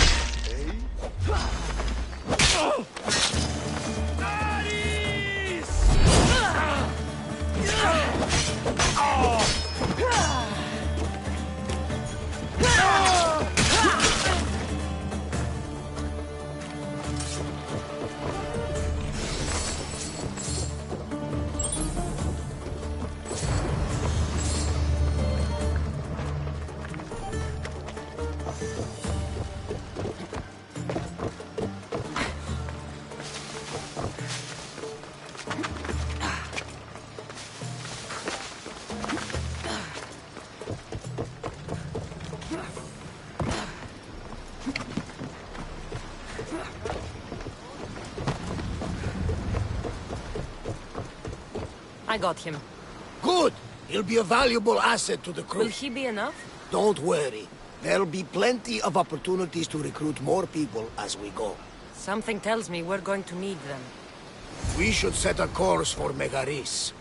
S8: I got him.
S5: Good! He'll be a valuable asset to the crew.
S8: Will he be enough?
S5: Don't worry. There'll be plenty of opportunities to recruit more people as we go.
S8: Something tells me we're going to need them.
S5: We should set a course for Megaris.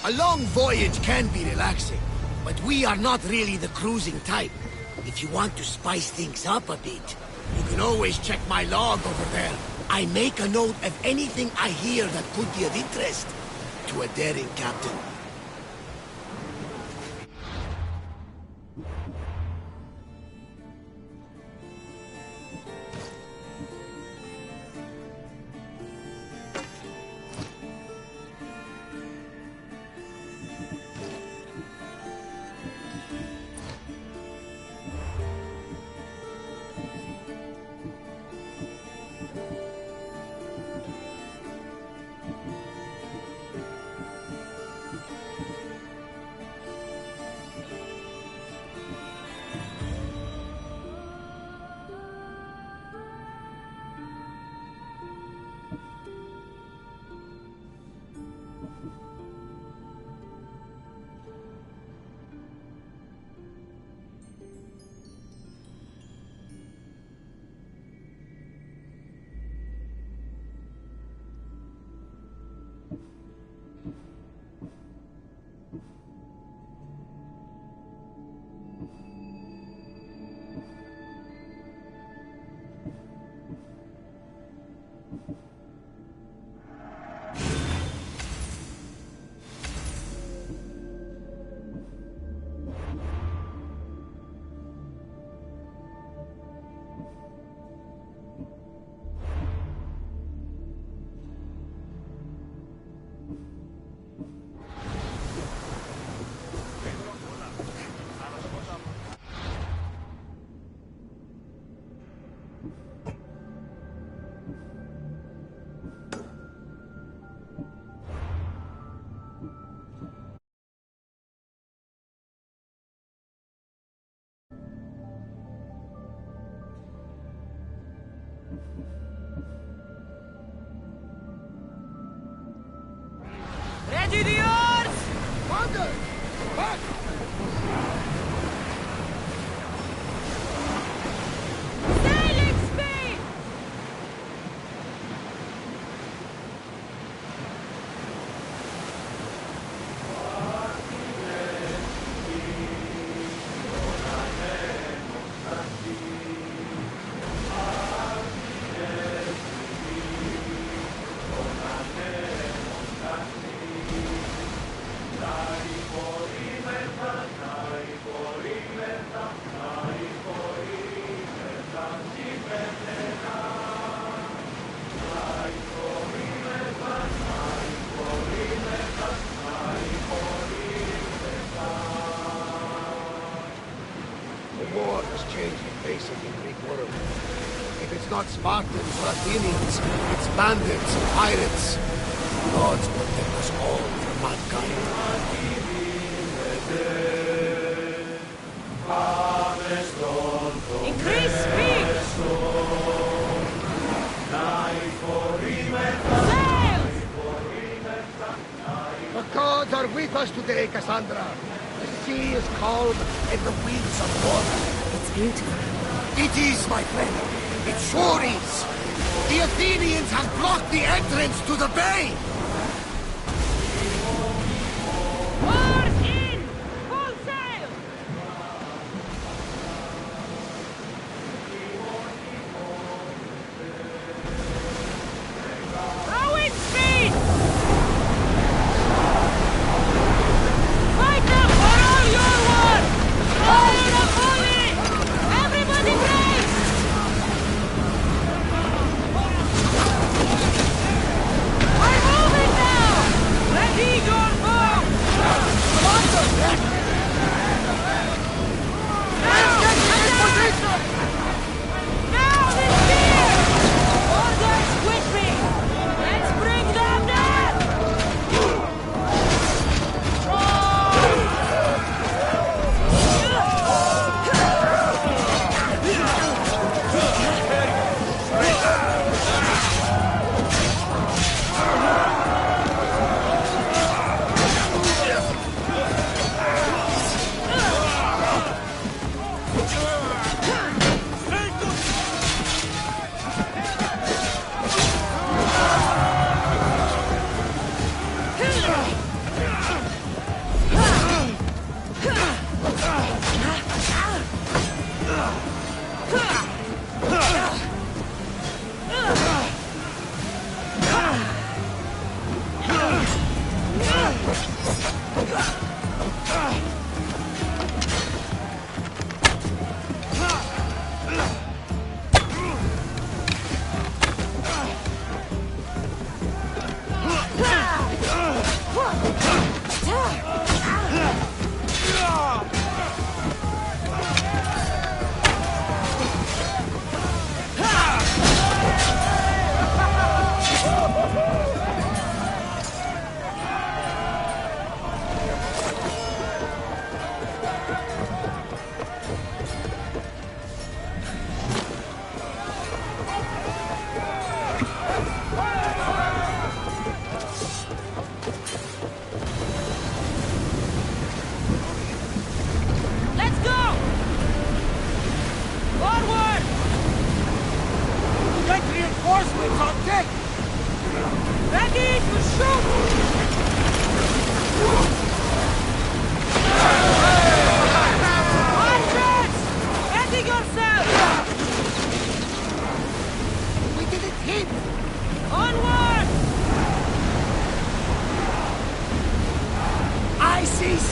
S5: A long voyage can be relaxing, but we are not really the cruising type. If you want to spice things up a bit, you can always check my log over there. I make a note of anything I hear that could be of interest to a daring captain.
S12: Ready the oars!
S11: Commander! Back!
S12: Sailing speed!
S5: The war has changed the face of the Greek world. If it's not Spartans or Athenians, it's bandits and pirates. Gods protect us all from mankind.
S12: Increase speed! Sails!
S5: The gods are with us today, Cassandra. The sea is calm and the winds are water.
S8: It's beautiful.
S5: It is, my friend. It sure is. The Athenians have blocked the entrance to the bay.
S12: Oars in! Full sail! Rowing speed! Fight them for all your worth! Fire the bully! Everybody brace! I'm moving!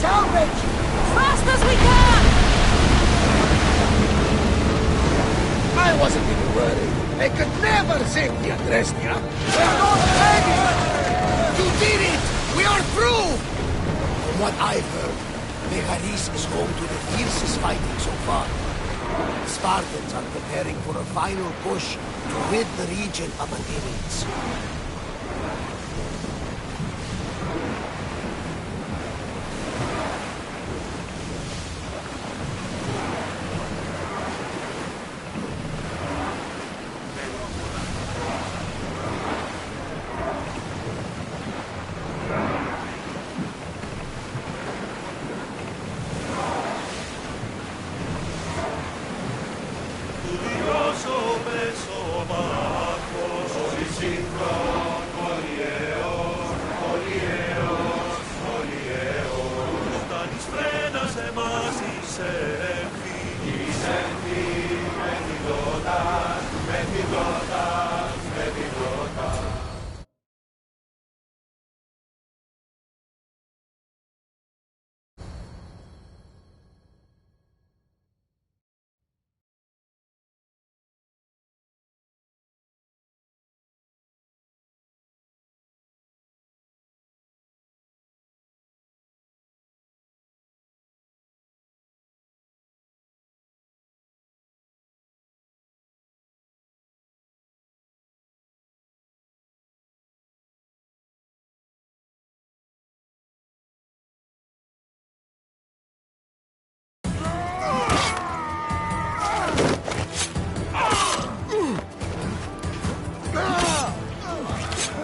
S12: salvage!
S8: Fast as we can!
S11: I wasn't even worried. I could never save the Adrestia.
S12: We're not ready!
S11: You did it! We are through! From what I've heard, Megaris is home to the fiercest fighting so far. The Spartans are preparing for a final push to rid the region of Athenians.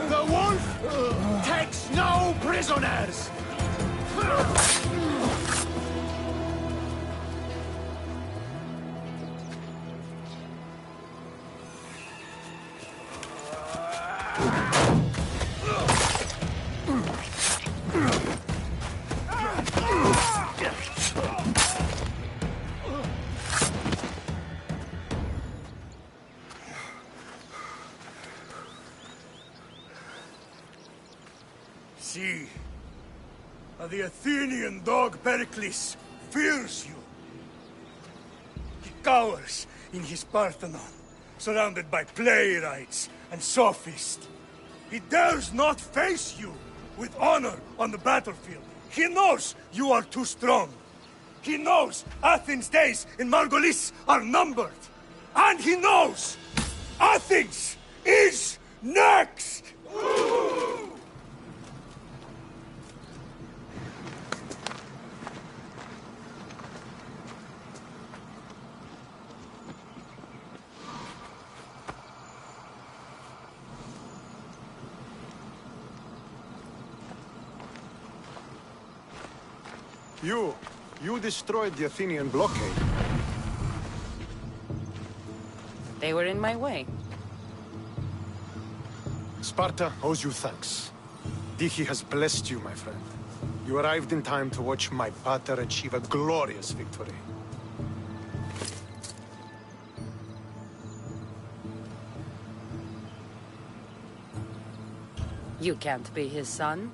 S3: The wolf takes no prisoners!
S11: See, the Athenian dog Pericles fears you. He cowers in his Parthenon, surrounded by playwrights and sophists. He dares not face you with honor on the battlefield. He knows you are too strong. He knows Athens' days in Margolis are numbered. And he knows Athens is next!
S4: You destroyed the Athenian blockade.
S8: They were in my way.
S4: Sparta owes you thanks. Dichi has blessed you, my friend. You arrived in time to watch my pater achieve a glorious victory.
S8: You can't be his son.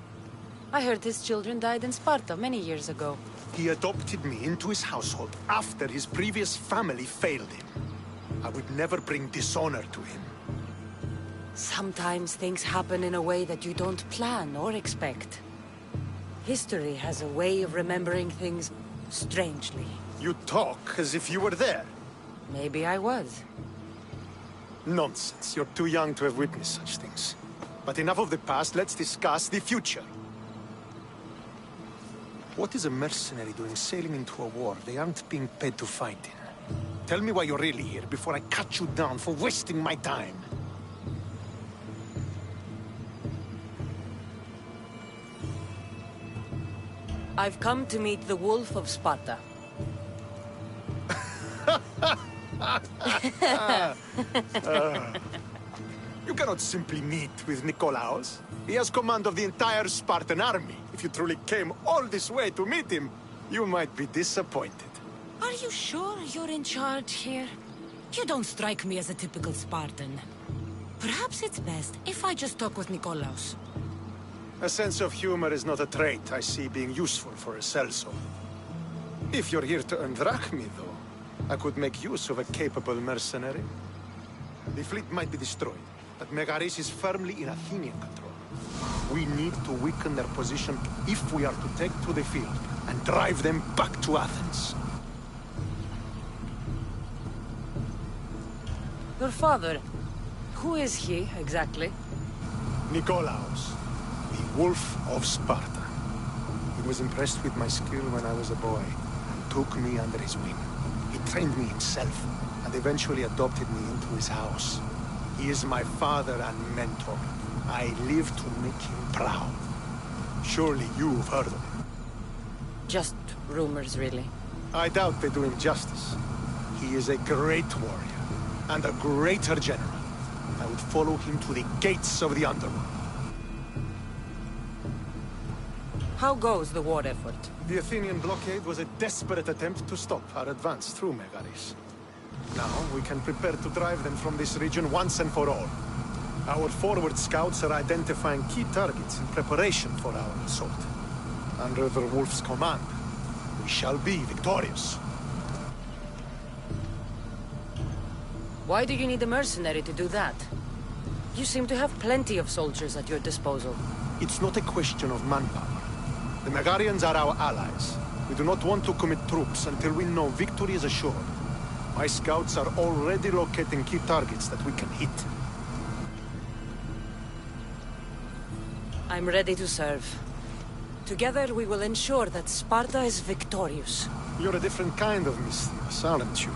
S8: I heard his children died in Sparta many years ago.
S4: He adopted me into his household after his previous family failed him. I would never bring dishonor to him.
S8: Sometimes things happen in a way that you don't plan or expect. History has a way of remembering things strangely.
S4: You talk as if you were there.
S8: Maybe I was.
S4: Nonsense. You're too young to have witnessed such things. But enough of the past, let's discuss the future. What is a mercenary doing sailing into a war they aren't being paid to fight in? Tell me why you're really here before I cut you down for wasting my time.
S8: I've come to meet the Wolf of Sparta.
S4: You cannot simply meet with Nikolaos. He has command of the entire Spartan army. If you truly came all this way to meet him, you might be disappointed.
S8: Are you sure you're in charge here? You don't strike me as a typical Spartan. Perhaps it's best if I just talk with Nikolaos.
S14: A sense of humor is not a trait I see being useful for a sellsword. If you're here to earn drachmi, though, I could make use of a capable mercenary. The fleet might be destroyed, but Megaris is firmly in Athenian control. We need to weaken their position if we are to take to the field and drive them back to Athens.
S8: Your father, who is he, exactly?
S14: Nikolaos, the Wolf of Sparta. He was impressed with my skill when I was a boy, and took me under his wing. He trained me himself, and eventually adopted me into his house. He is my father and mentor. I live to make him proud. Surely you've heard of him.
S8: Just rumors, really.
S14: I doubt they do him justice. He is a great warrior, and a greater general. I would follow him to the gates of the underworld.
S8: How goes the war effort?
S14: The Athenian blockade was a desperate attempt to stop our advance through Megaris. Now we can prepare to drive them from this region once and for all. Our forward scouts are identifying key targets in preparation for our assault. Under the Wolf's command, we shall be victorious.
S8: Why do you need a mercenary to do that? You seem to have plenty of soldiers at your disposal.
S14: It's not a question of manpower. The Megarians are our allies. We do not want to commit troops until we know victory is assured. My scouts are already locating key targets that we can hit.
S8: I'm ready to serve. Together we will ensure that Sparta is victorious.
S14: You're a different kind of Misthios, aren't you?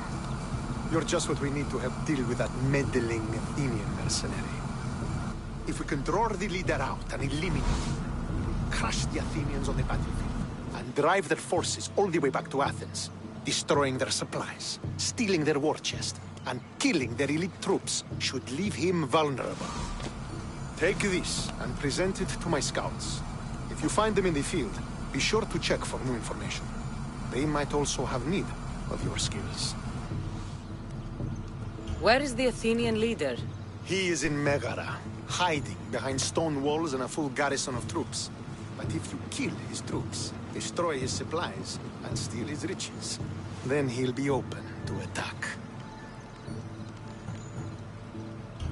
S14: You're just what we need to help deal with that meddling Athenian mercenary. If we can draw the leader out and eliminate him, crush the Athenians on the battlefield, and drive their forces all the way back to Athens, destroying their supplies, stealing their war chest, and killing their elite troops should leave him vulnerable. Take this and present it to my scouts. If you find them in the field, be sure to check for new information. They might also have need of your skills.
S8: Where is the Athenian leader?
S14: He is in Megara, hiding behind stone walls and a full garrison of troops. But if you kill his troops, destroy his supplies, and steal his riches, then he'll be open to attack.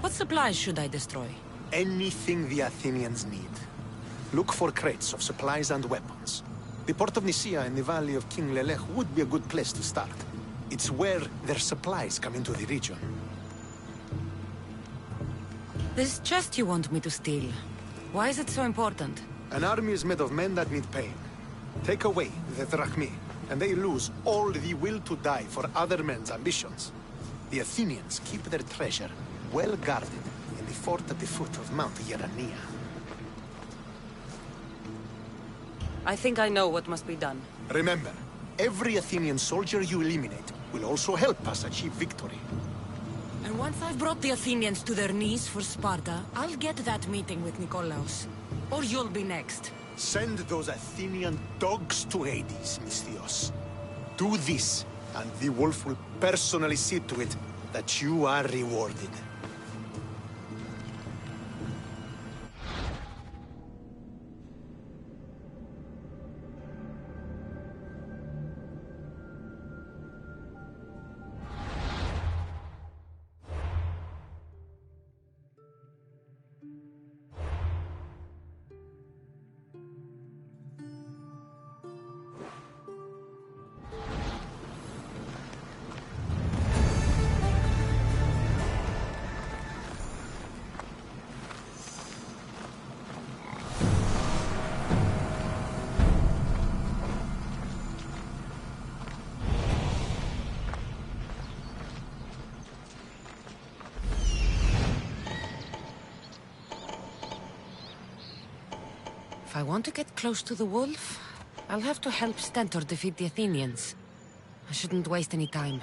S8: What supplies should I destroy?
S14: Anything the Athenians need. Look for crates of supplies and weapons. The port of Nicaea in the valley of King Lelech would be a good place to start. It's where their supplies come into the region.
S8: This chest you want me to steal, why is it so important?
S14: An army is made of men that need pain. Take away the drachmi, and they lose all the will to die for other men's ambitions. The Athenians keep their treasure well guarded in the fort at the foot of Mount Yerania.
S8: I think I know what must be done.
S14: Remember, every Athenian soldier you eliminate will also help us achieve victory.
S8: And once I've brought the Athenians to their knees for Sparta, I'll get that meeting with Nikolaos. Or you'll be next.
S14: Send those Athenian dogs to Hades, Misthios. Do this, and the Wolf will personally see to it that you are rewarded.
S8: If I want to get close to the wolf, I'll have to help Stentor defeat the Athenians. I shouldn't waste any time.